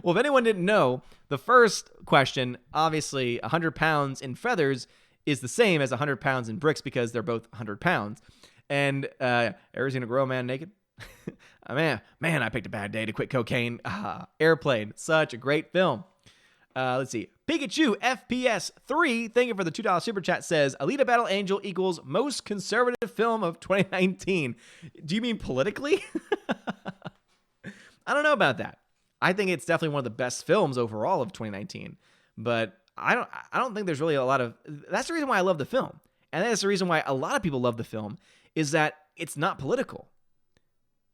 Well, if anyone didn't know, the first question, obviously 100 pounds in feathers is the same as 100 pounds in bricks because they're both 100 pounds. And ever seen a grown man naked? Man, I picked a bad day to quit cocaine. Airplane, such a great film. Let's see. Pikachu FPS 3, thank you for the $2 super chat, says Alita Battle Angel equals most conservative film of 2019. Do you mean politically? I don't know about that. I think it's definitely one of the best films overall of 2019, but I don't think there's really a lot of. That's the reason why I love the film, and that's the reason why a lot of people love the film, is that it's not political.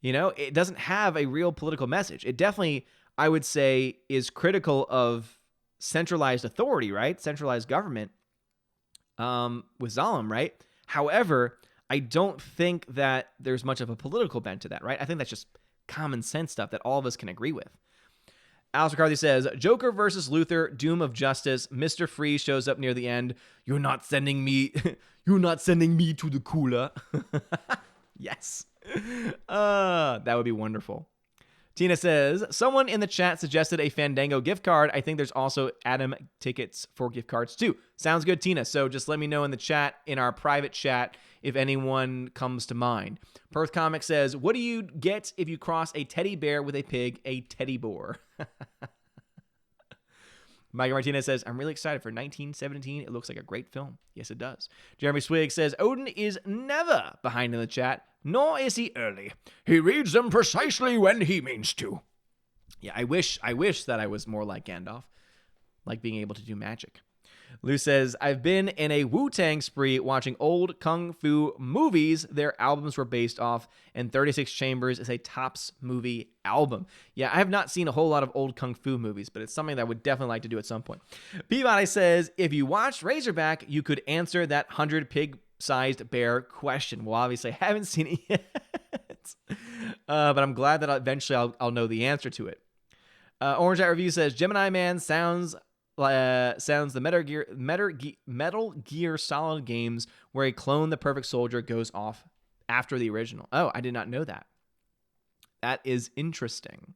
You know, it doesn't have a real political message. It definitely, I would say, is critical of centralized authority, right? Centralized government with Zalem, right? However, I don't think that there's much of a political bent to that, right? I think that's just common sense stuff that all of us can agree with. Alice McCarthy says, Joker versus Luthor, Doom of Justice. Mr. Freeze shows up near the end. You're not sending me to the cooler. Yes. That would be wonderful. Tina says, someone in the chat suggested a Fandango gift card. I think there's also Adam tickets for gift cards too. Sounds good, Tina. So just let me know in the chat, in our private chat, if anyone comes to mind. Perth Comic says, what do you get if you cross a teddy bear with a pig? A teddy boar. Micah Martinez says, I'm really excited for 1917. It looks like a great film. Yes, it does. Jeremy Swig says, Odin is never behind in the chat, nor is he early. He reads them precisely when he means to. Yeah, I wish that I was more like Gandalf, like being able to do magic. Lou says, I've been in a Wu-Tang spree watching old kung fu movies their albums were based off, and 36 Chambers is a Tops movie album. Yeah, I have not seen a whole lot of old kung fu movies, but it's something that I would definitely like to do at some point. Peabody says, if you watched Razorback, you could answer that 100 pig-sized bear question. Well, obviously, I haven't seen it yet, but I'm glad that eventually I'll know the answer to it. Orange Hat Review says, Gemini Man sounds the Metal Gear Solid games where a clone the perfect soldier goes off after the original. Oh, I did not know that. That is interesting.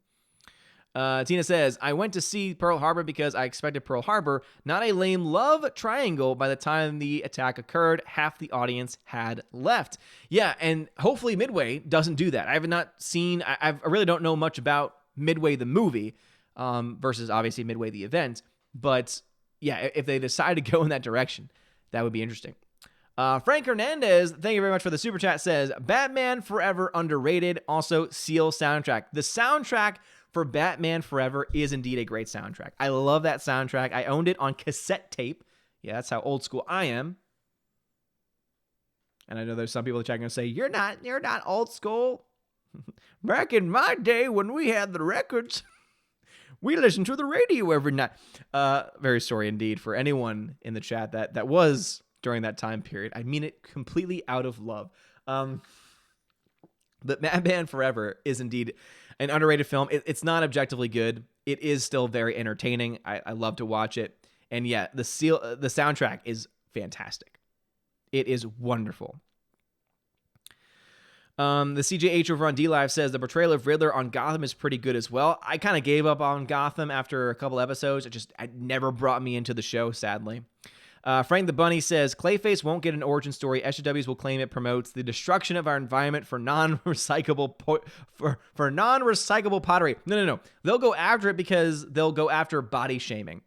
Tina says, I went to see Pearl Harbor because I expected Pearl Harbor, not a lame love triangle. By the time the attack occurred, half the audience had left. Yeah, and hopefully Midway doesn't do that. I have not seen, I really don't know much about Midway the movie versus obviously Midway the event. But yeah, if they decide to go in that direction, that would be interesting. Frank Hernandez, thank you very much for the super chat, says, Batman Forever underrated. Also, Seal soundtrack. The soundtrack for Batman Forever is indeed a great soundtrack. I love that soundtrack. I owned it on cassette tape. Yeah, that's how old school I am. And I know there's some people in the chat going to say, you're not old school. Back in my day when we had the records, we listened to the radio every night. Very sorry indeed for anyone in the chat that was during that time period. I mean it completely out of love. But Batman Forever is indeed an underrated film. It's not objectively good. It is still very entertaining. I love to watch it. And yeah, the soundtrack is fantastic. It is wonderful. The CJH over on DLive says the portrayal of Riddler on Gotham is pretty good as well. I kind of gave up on Gotham after a couple episodes. It never brought me into the show, sadly. Frank the Bunny says Clayface won't get an origin story. SJWs will claim it promotes the destruction of our environment for non-recyclable for non-recyclable pottery. No. They'll go after it because they'll go after body shaming.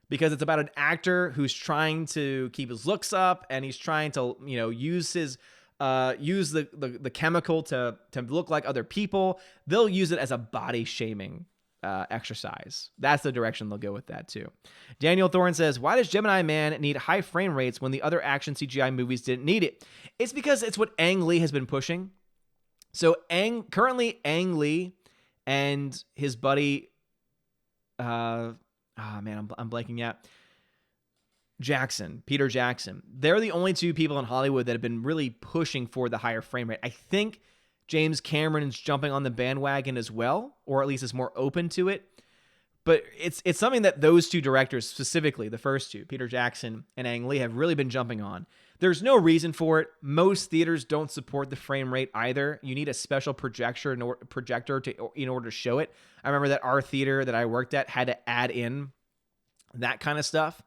Because it's about an actor who's trying to keep his looks up and he's trying to, use the chemical to look like other people. They'll use it as a body shaming exercise. That's the direction they'll go with that too. Daniel Thorne says, why does Gemini Man need high frame rates when the other action CGI movies didn't need it? It's because it's what Ang Lee has been pushing. So currently Ang Lee and his buddy, I'm blanking out. Peter Jackson. They're the only two people in Hollywood that have been really pushing for the higher frame rate. I think James Cameron is jumping on the bandwagon as well, or at least is more open to it. But it's something that those two directors, specifically the first two, Peter Jackson and Ang Lee, have really been jumping on. There's no reason for it. Most theaters don't support the frame rate either. You need a special projector in order to show it. I remember that our theater that I worked at had to add in that kind of stuff.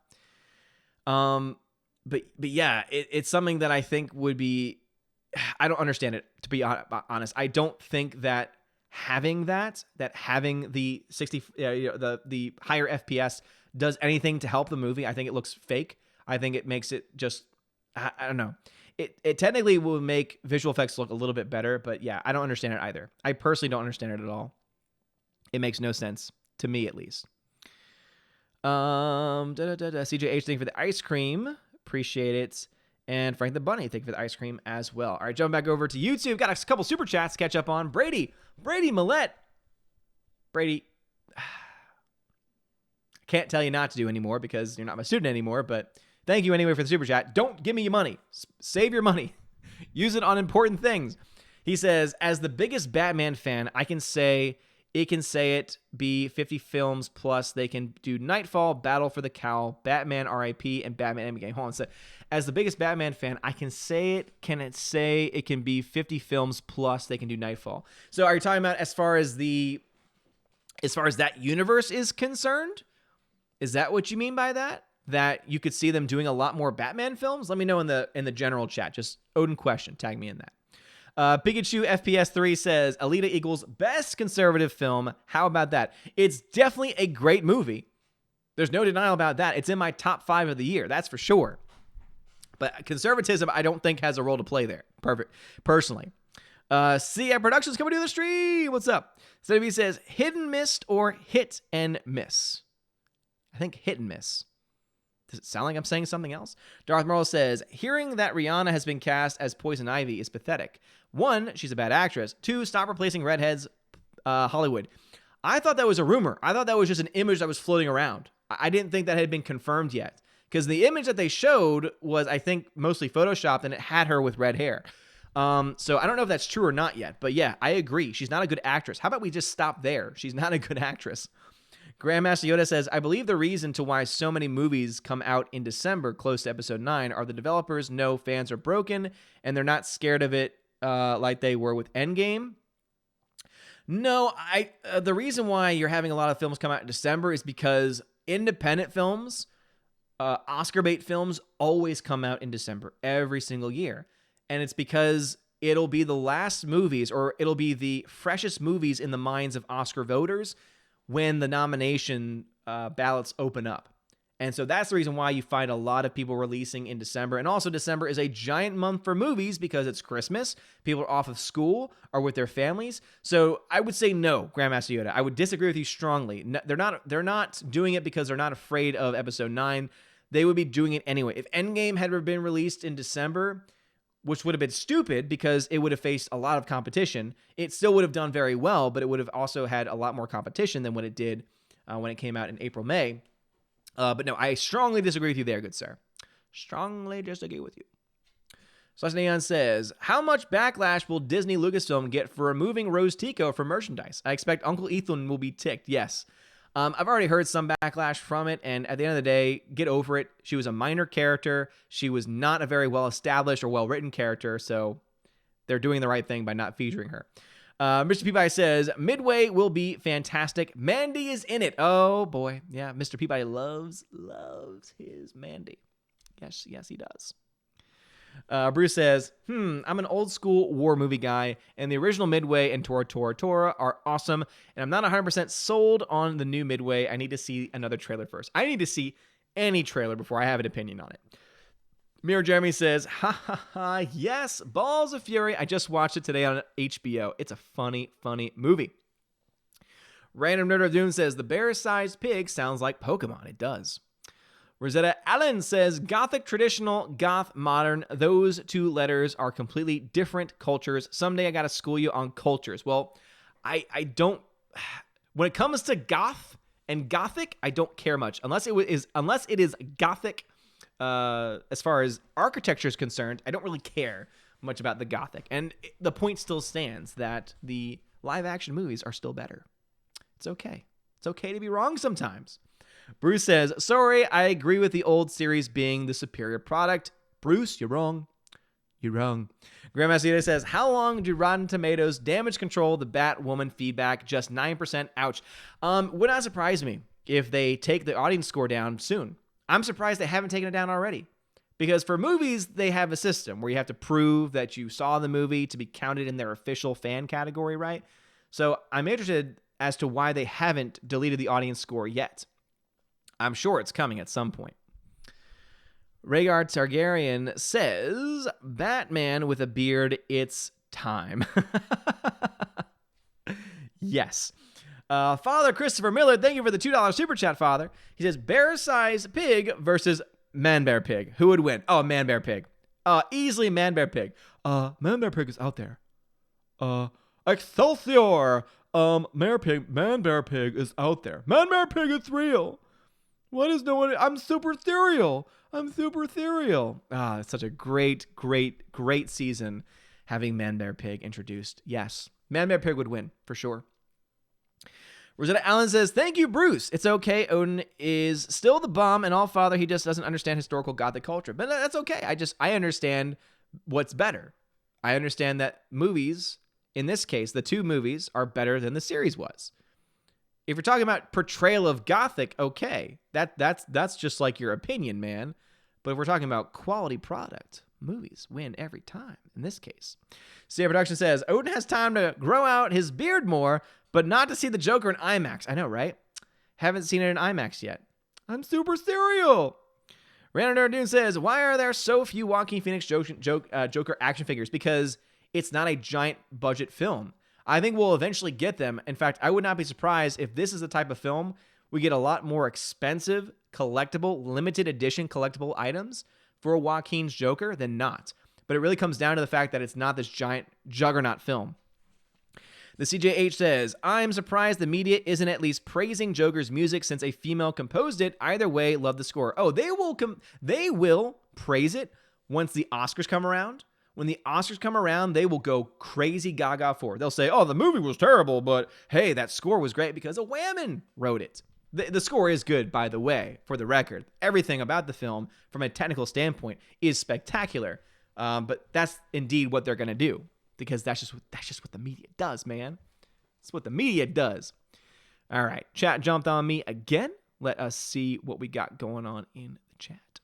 But yeah, it's something that I think would be, I don't understand it, to be honest. I don't think that having the 60, the higher FPS does anything to help the movie. I think it looks fake. I think it makes it just, I don't know. It technically will make visual effects look a little bit better, but yeah, I don't understand it either. I personally don't understand it at all. It makes no sense to me, at least. CJH, thank you for the ice cream. Appreciate it. And Frank the Bunny, thank you for the ice cream as well. All right, jumping back over to YouTube. Got a couple super chats to catch up on. Brady Millette. Brady, can't tell you not to do anymore because you're not my student anymore, but thank you anyway for the super chat. Don't give me your money. Save your money. Use it on important things. He says, as the biggest Batman fan, I can say it be 50 films plus. They can do Nightfall, Battle for the Cowl, Batman R.I.P., and Batman Endgame. Hold on. So, as the biggest Batman fan, I can say it. Can it say it can be 50 films plus they can do Nightfall? So are you talking about as far as that universe is concerned? Is that what you mean by that? That you could see them doing a lot more Batman films? Let me know in the general chat. Just Odin question. Tag me in that. Pikachu FPS 3 says Alita equals best conservative film. How about that? It's definitely a great movie. There's no denial about that. It's in my top 5 of the year. That's for sure. But conservatism, I don't think has a role to play there. Perfect. Personally. CI Productions coming to the stream. What's up? So he says hit and miss or hit and miss. I think hit and miss. Does it sound like I'm saying something else? Darth Merle says, hearing that Rihanna has been cast as Poison Ivy is pathetic. 1, she's a bad actress. 2, stop replacing redheads, Hollywood. I thought that was a rumor. I thought that was just an image that was floating around. I didn't think that had been confirmed yet. Because the image that they showed was, I think, mostly Photoshopped, and it had her with red hair. So I don't know if that's true or not yet. But yeah, I agree. She's not a good actress. How about we just stop there? She's not a good actress. Grandmaster Yoda says, I believe the reason to why so many movies come out in December close to episode 9 are the developers know fans are broken and they're not scared of it like they were with Endgame. No, the reason why you're having a lot of films come out in December is because independent films, Oscar bait films always come out in December every single year. And it's because it'll be the last movies or it'll be the freshest movies in the minds of Oscar voters when the nomination ballots open up. And so that's the reason why you find a lot of people releasing in December. And also December is a giant month for movies because it's Christmas. People are off of school or with their families. So I would say no, Grandmaster Yoda. I would disagree with you strongly. No, they're not doing it because they're not afraid of episode 9. They would be doing it anyway. If Endgame had been released in December, which would have been stupid because it would have faced a lot of competition, it still would have done very well, but it would have also had a lot more competition than what it did when it came out in April, May. But no, I strongly disagree with you there, good sir. Strongly disagree with you. Slash Neon says, how much backlash will Disney Lucasfilm get for removing Rose Tico from merchandise? I expect Uncle Ethan will be ticked. Yes. I've already heard some backlash from it, and at the end of the day, get over it. She was a minor character. She was not a very well-established or well-written character, so they're doing the right thing by not featuring her. Mr. Peabody says, Midway will be fantastic. Mandy is in it. Oh, boy. Yeah, Mr. Peabody loves his Mandy. Yes, he does. Bruce says, I'm an old school war movie guy, and the original Midway and Tora Tora Tora are awesome, and I'm not 100% sold on the new Midway. I need to see another trailer first. I need to see any trailer before I have an opinion on it. Mirror Jeremy says, ha ha ha, yes, Balls of Fury. I just watched it today on HBO. It's a funny movie. Random Nerd of Doom says, the bear-sized pig sounds like Pokemon. It does. Rosetta Allen says, Gothic, traditional, Goth, modern. Those 2 letters are completely different cultures. Someday I got to school you on cultures. Well, I don't... When it comes to Goth and Gothic, I don't care much. Unless it is Gothic, as far as architecture is concerned, I don't really care much about the Gothic. And the point still stands that the live-action movies are still better. It's okay. It's okay to be wrong sometimes. Bruce says, sorry, I agree with the old series being the superior product. Bruce, you're wrong. You're wrong. Grandmaster Yoda says, how long do Rotten Tomatoes damage control the Batwoman feedback? Just 9%. Ouch. Would not surprise me if they take the audience score down soon. I'm surprised they haven't taken it down already. Because for movies, they have a system where you have to prove that you saw the movie to be counted in their official fan category, right? So I'm interested as to why they haven't deleted the audience score yet. I'm sure it's coming at some point. Rhaegar Targaryen says, Batman with a beard, it's time. Yes. Father Christopher Miller, thank you for the $2 super chat, Father. He says, bear-sized pig versus man-bear pig. Who would win? Oh, man-bear pig. Easily man-bear pig. Man-bear pig is out there. Excelsior! Man-bear pig is out there. Man-bear pig is real. What is no one? I'm super ethereal. It's such a great season having Man-Bear Pig introduced. Yes, Man-Bear Pig would win for sure. Rosetta Allen says, thank you, Bruce. It's okay. Odin is still the bomb and all father. He just doesn't understand historical Gothic culture. But that's okay. I understand what's better. I understand that movies, in this case, the 2 movies are better than the series was. If you're talking about portrayal of Gothic, okay. That's just like your opinion, man. But if we're talking about quality product, movies win every time in this case. CA Production says, Odin has time to grow out his beard more, but not to see the Joker in IMAX. I know, right? Haven't seen it in IMAX yet. I'm super serial. Random Nerd Dune says, why are there so few Joaquin Phoenix Joker action figures? Because it's not a giant budget film. I think we'll eventually get them. In fact, I would not be surprised if this is the type of film we get a lot more expensive, collectible, limited edition collectible items for Joaquin's Joker than not. But it really comes down to the fact that it's not this giant juggernaut film. The CJH says, I'm surprised the media isn't at least praising Joker's music since a female composed it. Either way, love the score. Oh, they will praise it once the Oscars come around. When the Oscars come around, they will go crazy gaga for it. They'll say, oh, the movie was terrible, but hey, that score was great because a woman wrote it. The score is good, by the way, for the record. Everything about the film, from a technical standpoint, is spectacular. But that's indeed what they're going to do, because that's just what the media does, man. That's what the media does. All right, chat jumped on me again. Let us see what we got going on in the chat.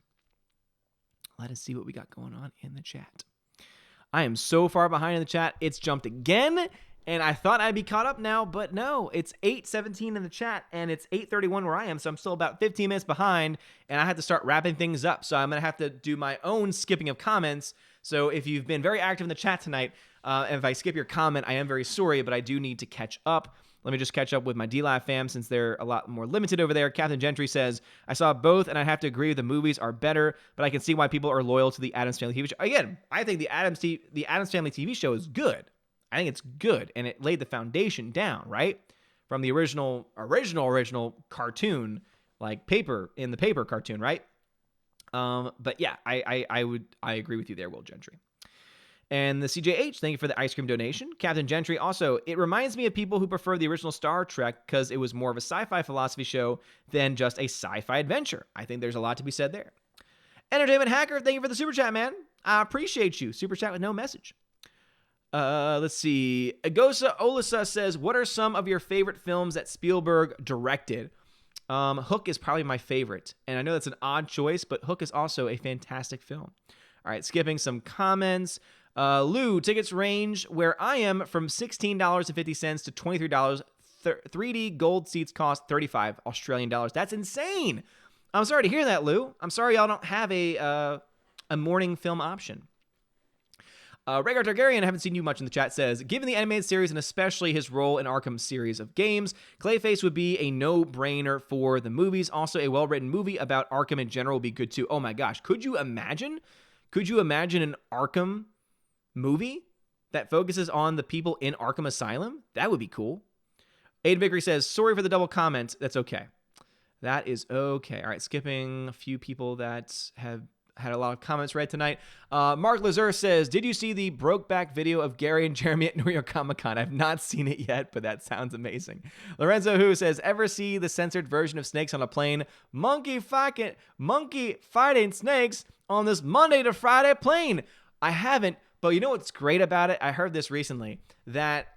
I am so far behind in the chat. It's jumped again, and I thought I'd be caught up now, but no. It's 8:17 in the chat, and it's 8:31 where I am, so I'm still about 15 minutes behind, and I have to start wrapping things up. So I'm going to have to do my own skipping of comments. So if you've been very active in the chat tonight, and if I skip your comment, I am very sorry, but I do need to catch up. Let me just catch up with my D-Live fam since they're a lot more limited over there. Captain Gentry says, I saw both, and I have to agree the movies are better, but I can see why people are loyal to the Addams Family TV show. Again, I think the Addams Family TV show is good. I think it's good, and it laid the foundation down, right? From the original cartoon, like the paper cartoon, right? But yeah, I agree with you there, Will Gentry. And the CJH, thank you for the ice cream donation. Captain Gentry, also, it reminds me of people who prefer the original Star Trek because it was more of a sci-fi philosophy show than just a sci-fi adventure. I think there's a lot to be said there. Entertainment Hacker, thank you for the super chat, man. I appreciate you. Super chat with no message. Let's see. Agosa Olisa says, what are some of your favorite films that Spielberg directed? Hook is probably my favorite. And I know that's an odd choice, but Hook is also a fantastic film. All right, skipping some comments. Lou, tickets range where I am from $16.50 to $23. 3D gold seats cost $35 Australian dollars. That's insane. I'm sorry to hear that, Lou. I'm sorry y'all don't have a morning film option. Rhaegar Targaryen, I haven't seen you much in the chat, says, given the animated series and especially his role in Arkham series of games, Clayface would be a no-brainer for the movies. Also, a well-written movie about Arkham in general would be good too. Oh my gosh, could you imagine? Could you imagine an Arkham movie that focuses on the people in Arkham Asylum? That would be cool. Aiden Vickery says, sorry for the double comment. That's okay. That is okay. All right, skipping a few people that have had a lot of comments read tonight. Mark Lazur says, did you see the Brokeback video of Gary and Jeremy at New York Comic Con? I've not seen it yet, but that sounds amazing. Lorenzo Who says, ever see the censored version of Snakes on a Plane? Monkey fighting snakes on this Monday to Friday plane. I haven't, but you know what's great about it? I heard this recently, that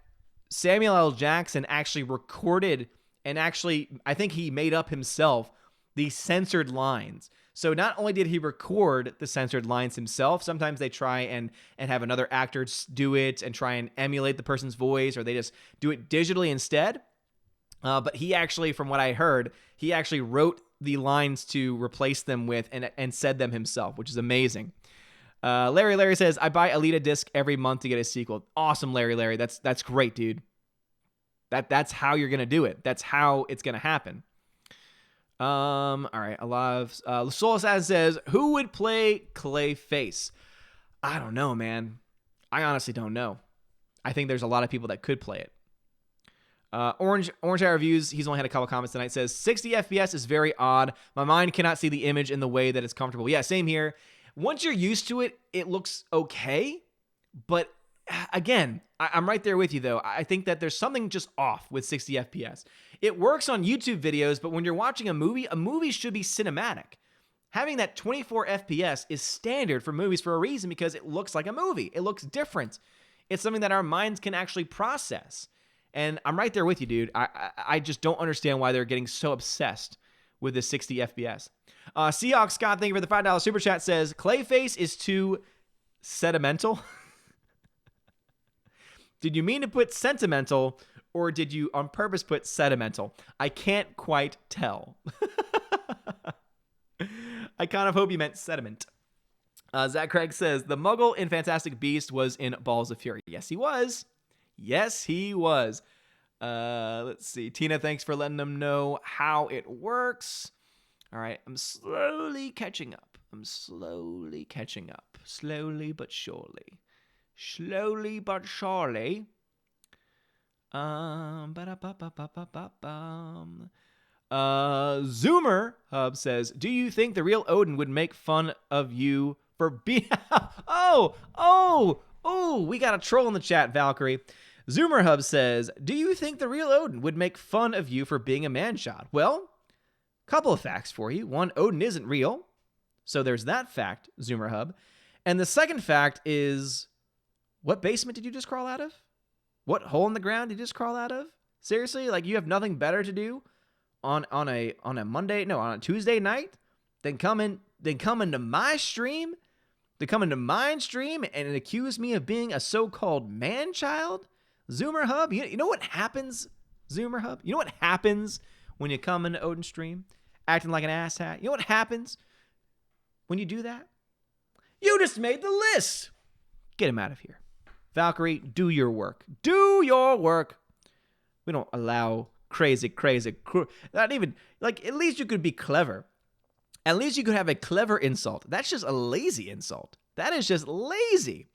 Samuel L. Jackson actually recorded and actually, I think he made up himself the censored lines. So not only did he record the censored lines himself, sometimes they try and have another actor do it and try and emulate the person's voice, or they just do it digitally instead. But he actually, from what I heard, he actually wrote the lines to replace them with and said them himself, which is amazing. Larry says, I buy Alita disc every month to get a sequel. Awesome, Larry. That's great, dude. That's how you're gonna do it. That's how it's gonna happen. All right. A lot of Soul Assassin says, who would play Clayface? I don't know, man. I honestly don't know. I think there's a lot of people that could play it. Orange Eye Reviews, he's only had a couple comments tonight, says 60 FPS is very odd. My mind cannot see the image in the way that it's comfortable. Yeah, same here. Once you're used to it, it looks okay. But again, I'm right there with you, though. I think that there's something just off with 60 FPS. It works on YouTube videos, but when you're watching a movie should be cinematic. Having that 24 FPS is standard for movies for a reason, because it looks like a movie. It looks different. It's something that our minds can actually process. And I'm right there with you, dude. I just don't understand why they're getting so obsessed with the 60 FPS. Seahawk Scott, thank you for the $5 super chat, says, Clayface is too sentimental. Did you mean to put sentimental, or did you on purpose put sentimental? I can't quite tell. I kind of hope you meant sediment. Zach Craig says, the Muggle in Fantastic Beast was in Balls of Fury. Yes, he was. Yes, he was. Let's see. Tina, thanks for letting them know how it works. All right, I'm slowly catching up. Slowly but surely. Slowly but surely. Zoomer Hub says, do you think the real Odin would make fun of you for being... Oh, we got a troll in the chat, Valkyrie. Zoomer Hub says, do you think the real Odin would make fun of you for being a man-child? Well, couple of facts for you. One, Odin isn't real. So there's that fact, Zoomer Hub. And the second fact is, what basement did you just crawl out of? What hole in the ground did you just crawl out of? Seriously? Like, you have nothing better to do on a Tuesday night than come into my stream? To come into my stream and accuse me of being a so-called man-child? Zoomer Hub, you know what happens, Zoomer Hub? You know what happens when you come into Odin's stream acting like an asshat? You know what happens when you do that? You just made the list. Get him out of here. Valkyrie, do your work. Do your work. We don't allow crazy. Not even, like, at least you could be clever. At least you could have a clever insult. That's just a lazy insult. That is just lazy.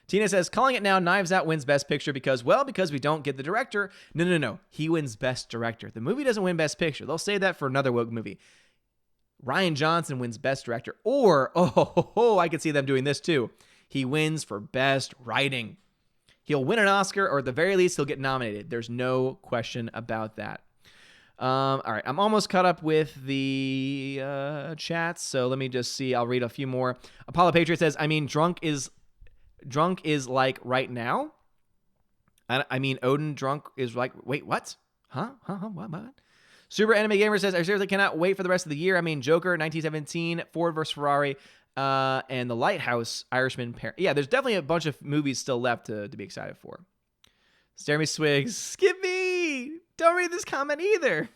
Tina says, calling it now, Knives Out wins Best Picture because we don't get the director. No. He wins Best Director. The movie doesn't win Best Picture. They'll save that for another woke movie. Ryan Johnson wins Best Director. Or, I could see them doing this too. He wins for Best Writing. He'll win an Oscar, or at the very least, he'll get nominated. There's no question about that. All right, I'm almost caught up with the chats, so let me just see. I'll read a few more. Apollo Patriot says, I mean, drunk is like right now. I mean, Odin drunk is like, wait, what? Huh? What? Super Anime Gamer says, I seriously cannot wait for the rest of the year. I mean, Joker, 1917, Ford vs. Ferrari, and The Lighthouse, Irishman. Yeah, there's definitely a bunch of movies still left to be excited for. Jeremy Swiggs, skip me! Don't read this comment either.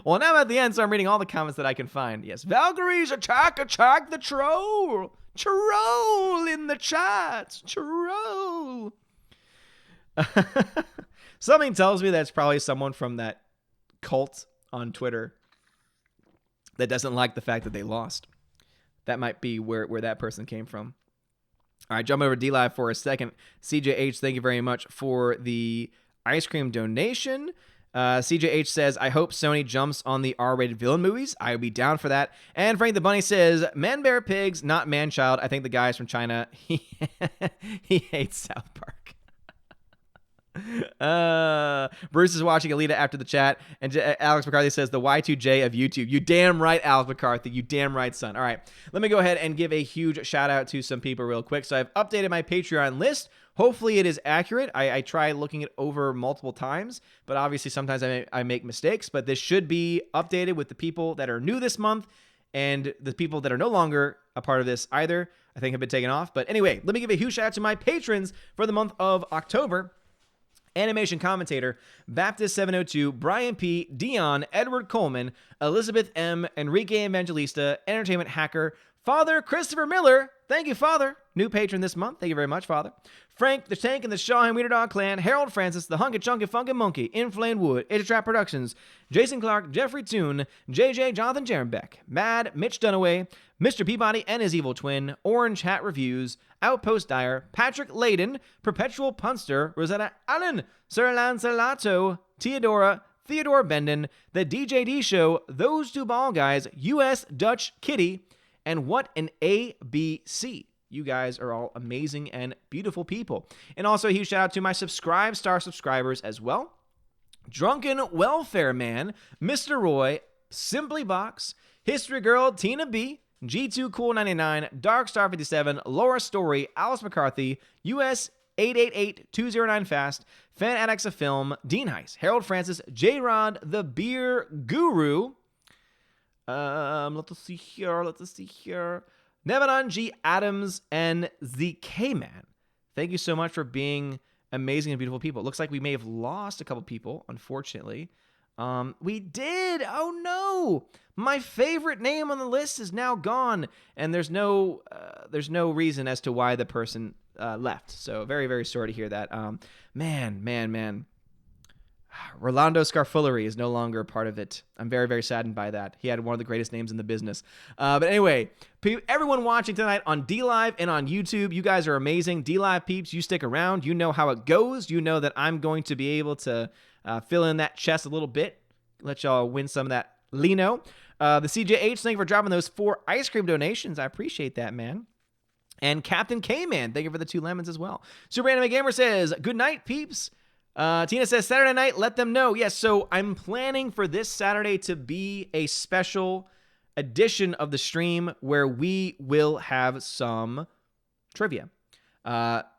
Well, now I'm at the end, so I'm reading all the comments that I can find. Yes, Valkyries, attack the troll! Troll in the chats! Troll! Something tells me that's probably someone from that cult on Twitter that doesn't like the fact that they lost. That might be where that person came from. All right, jump over to DLive for a second. CJH, thank you very much for the ice cream donation. CJH says, I hope Sony jumps on the R-rated villain movies. I would be down for that. And Frank the Bunny says, Man Bear Pigs, not Man-Child. I think the guy's from China. He hates South Park. Bruce is watching Alita after the chat, and Alex McCarthy says the Y2J of YouTube. You damn right, Alex McCarthy. You damn right, son. All right, let me go ahead and give a huge shout out to some people real quick. So I've updated my Patreon list. Hopefully it is accurate. I try looking it over multiple times, but obviously sometimes I make mistakes. But this should be updated with the people that are new this month and the people that are no longer a part of this either, I think have been taken off. But anyway, let me give a huge shout out to my patrons for the month of October. Animation commentator, Baptist 702, Brian P., Dion, Edward Coleman, Elizabeth M., Enrique Evangelista, Entertainment Hacker, Father Christopher Miller. Thank you, Father. New patron this month. Thank you very much, Father. Frank, the Tank, and the Shaw and Wiener Dog Clan, Harold Francis, the Hunkin' Chunkin' Funkin' Monkey, Inflamed Wood, It's Trap Productions, Jason Clark, Jeffrey Toon, JJ, Jonathan Jarenbeck, Mad, Mitch Dunaway, Mr. Peabody and his evil twin, Orange Hat Reviews, Outpost Dyer, Patrick Layden, Perpetual Punster, Rosetta Allen, Sir Lancelato, Theodora Benden, The DJD Show, Those Two Ball Guys, US Dutch Kitty, and What an ABC. You guys are all amazing and beautiful people. And also a huge shout out to my Subscribe Star subscribers as well. Drunken Welfare Man, Mr. Roy, Simply Box, History Girl, Tina B, G2 Cool 99, Dark Star 57, Laura Story, Alice McCarthy, US 888-209 Fast, Fan Addicts of Film, Dean Heiss, Harold Francis, J-Rod, The Beer Guru. Let us see here. Nevanon G. Adams and ZK Man. Thank you so much for being amazing and beautiful people. It looks like we may have lost a couple people, unfortunately. We did. Oh no. My favorite name on the list is now gone, and there's no reason as to why the person left. So very, very sorry to hear that. Man. Rolando Scarfullery is no longer a part of it. I'm very, very saddened by that. He had one of the greatest names in the business. But anyway, everyone watching tonight on DLive and on YouTube, you guys are amazing. DLive peeps, you stick around. You know how it goes. You know that I'm going to be able to fill in that chest a little bit. Let y'all win some of that Lino. The CJH, thank you for dropping those 4 ice cream donations. I appreciate that, man. And Captain K-Man, thank you for the 2 lemons as well. Super Anime Gamer says, good night, peeps. Tina says, Saturday night, let them know. Yes, so I'm planning for this Saturday to be a special edition of the stream where we will have some trivia.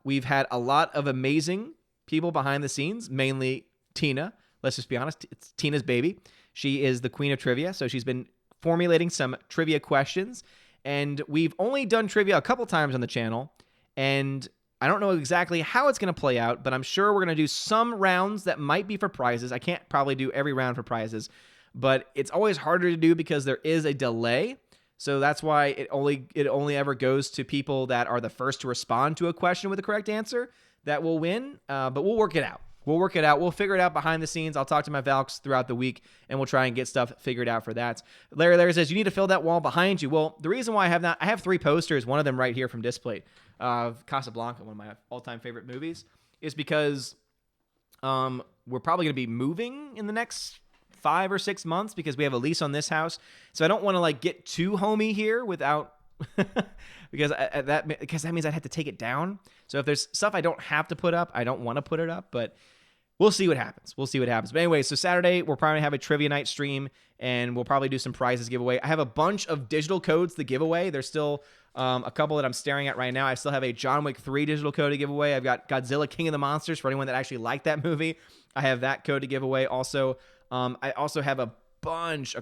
We've had a lot of amazing people behind the scenes, mainly Tina. Let's just be honest, it's Tina's baby. She is the queen of trivia, so she's been formulating some trivia questions. And we've only done trivia a couple times on the channel, and I don't know exactly how it's going to play out, but I'm sure we're going to do some rounds that might be for prizes. I can't probably do every round for prizes, but it's always harder to do because there is a delay. So that's why it only ever goes to people that are the first to respond to a question with the correct answer that will win. But we'll work it out. We'll figure it out behind the scenes. I'll talk to my Valks throughout the week, and we'll try and get stuff figured out for that. Larry says, you need to fill that wall behind you. Well, the reason why I have 3 posters, one of them right here from Display, of Casablanca, one of my all-time favorite movies, is because we're probably going to be moving in the next 5 or 6 months because we have a lease on this house. So I don't want to get too homey here without because that means I'd have to take it down. So if there's stuff I don't have to put up, I don't want to put it up, but we'll see what happens. But anyway, so Saturday, we'll probably have a trivia night stream, and we'll probably do some prizes giveaway. I have a bunch of digital codes to give away. There's still a couple that I'm staring at right now. I still have a John Wick 3 digital code to give away. I've got Godzilla King of the Monsters for anyone that actually liked that movie. I have that code to give away. Also, I also have a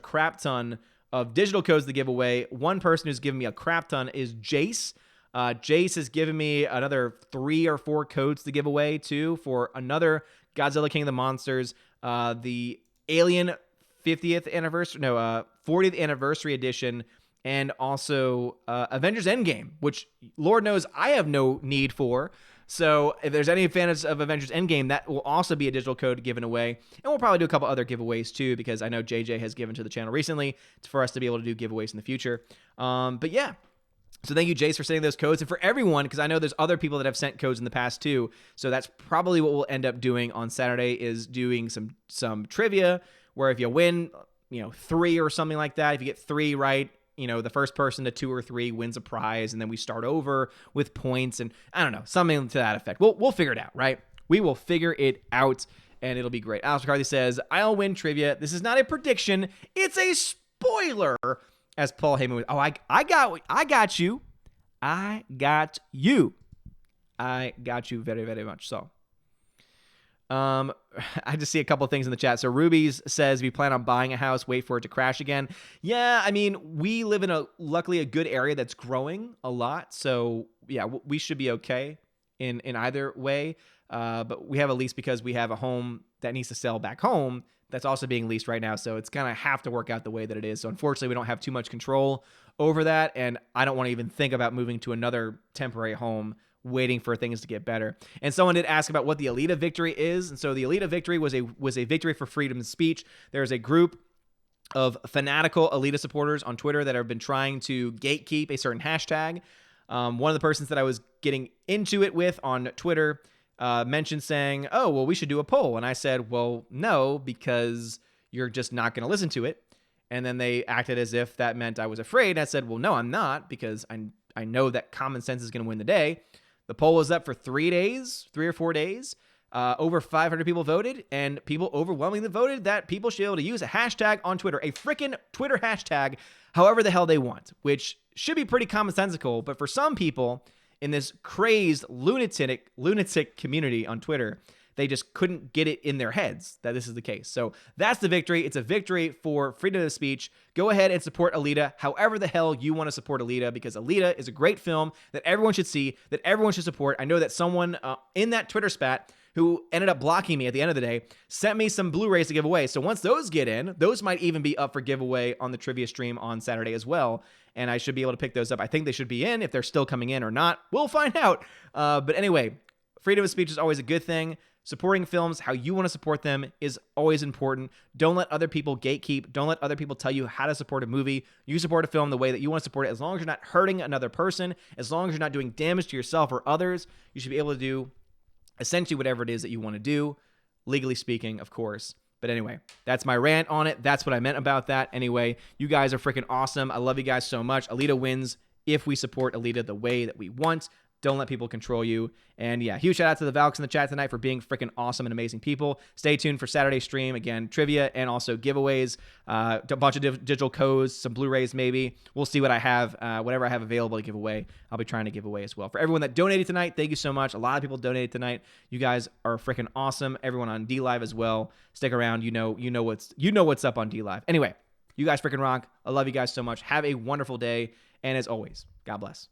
crap ton of digital codes to give away. One person who's given me a crap ton is Jace. Jace has given me another 3 or 4 codes to give away too for another Godzilla King of the Monsters, the Alien 40th anniversary edition, and also Avengers Endgame, which Lord knows I have no need for. So if there's any fans of Avengers Endgame, that will also be a digital code given away. And we'll probably do a couple other giveaways too, because I know JJ has given to the channel recently for us to be able to do giveaways in the future. But yeah. So thank you, Jace, for sending those codes. And for everyone, because I know there's other people that have sent codes in the past too. So that's probably what we'll end up doing on Saturday, is doing some trivia where if you win, 3 or something like that, if you get 3 right, the first person to 2 or 3 wins a prize, and then we start over with points, and I don't know, something to that effect. We'll figure it out, right? We will figure it out, and it'll be great. Alex McCarthy says, I'll win trivia. This is not a prediction. It's a spoiler. As Paul Heyman was, I got you. I got you very, very much so. I just see a couple of things in the chat. So Rubies says, if you plan on buying a house, wait for it to crash again. Yeah, I mean, we live in luckily a good area that's growing a lot. So yeah, we should be okay in either way. but we have a lease because we have a home that needs to sell back home that's also being leased right now. So it's going to have to work out the way that it is. So unfortunately, we don't have too much control over that. And I don't want to even think about moving to another temporary home waiting for things to get better. And someone did ask about what the Alita victory is. And so the Alita victory was a victory for freedom of speech. There's a group of fanatical Alita supporters on Twitter that have been trying to gatekeep a certain hashtag. One of the persons that I was getting into it with on Twitter mentioned saying, oh, well, we should do a poll. And I said, well, no, because you're just not going to listen to it. And then they acted as if that meant I was afraid. And I said, well, no, I'm not, because I know that common sense is going to win the day. The poll was up for 3 or 4 days. Over 500 people voted, and people overwhelmingly voted that people should be able to use a hashtag on Twitter, a freaking Twitter hashtag, however the hell they want, which should be pretty commonsensical. But for some people in this crazed lunatic community on Twitter, they just couldn't get it in their heads that this is the case. So that's the victory. It's a victory for freedom of speech. Go ahead and support Alita however the hell you want to support Alita, because Alita is a great film that everyone should see, that everyone should support. I know that someone in that Twitter spat who ended up blocking me at the end of the day sent me some Blu-rays to give away. So once those get in, those might even be up for giveaway on the trivia stream on Saturday as well. And I should be able to pick those up. I think they should be in. If they're still coming in or not, we'll find out. But anyway, freedom of speech is always a good thing. Supporting films how you want to support them is always important. Don't let other people gatekeep. Don't let other people tell you how to support a movie. You support a film the way that you want to support it. As long as you're not hurting another person, as long as you're not doing damage to yourself or others, you should be able to do essentially whatever it is that you want to do, legally speaking, of course. But anyway, that's my rant on it. That's what I meant about that. Anyway, you guys are freaking awesome. I love you guys so much. Alita wins if we support Alita the way that we want. Don't let people control you. And yeah, huge shout out to the Valks in the chat tonight for being freaking awesome and amazing people. Stay tuned for Saturday's stream. Again, trivia and also giveaways, a bunch of digital codes, some Blu-rays maybe. We'll see what I have, whatever I have available to give away. I'll be trying to give away as well. For everyone that donated tonight, thank you so much. A lot of people donated tonight. You guys are freaking awesome. Everyone on DLive as well. Stick around. You know what's up on DLive. Anyway, you guys freaking rock. I love you guys so much. Have a wonderful day. And as always, God bless.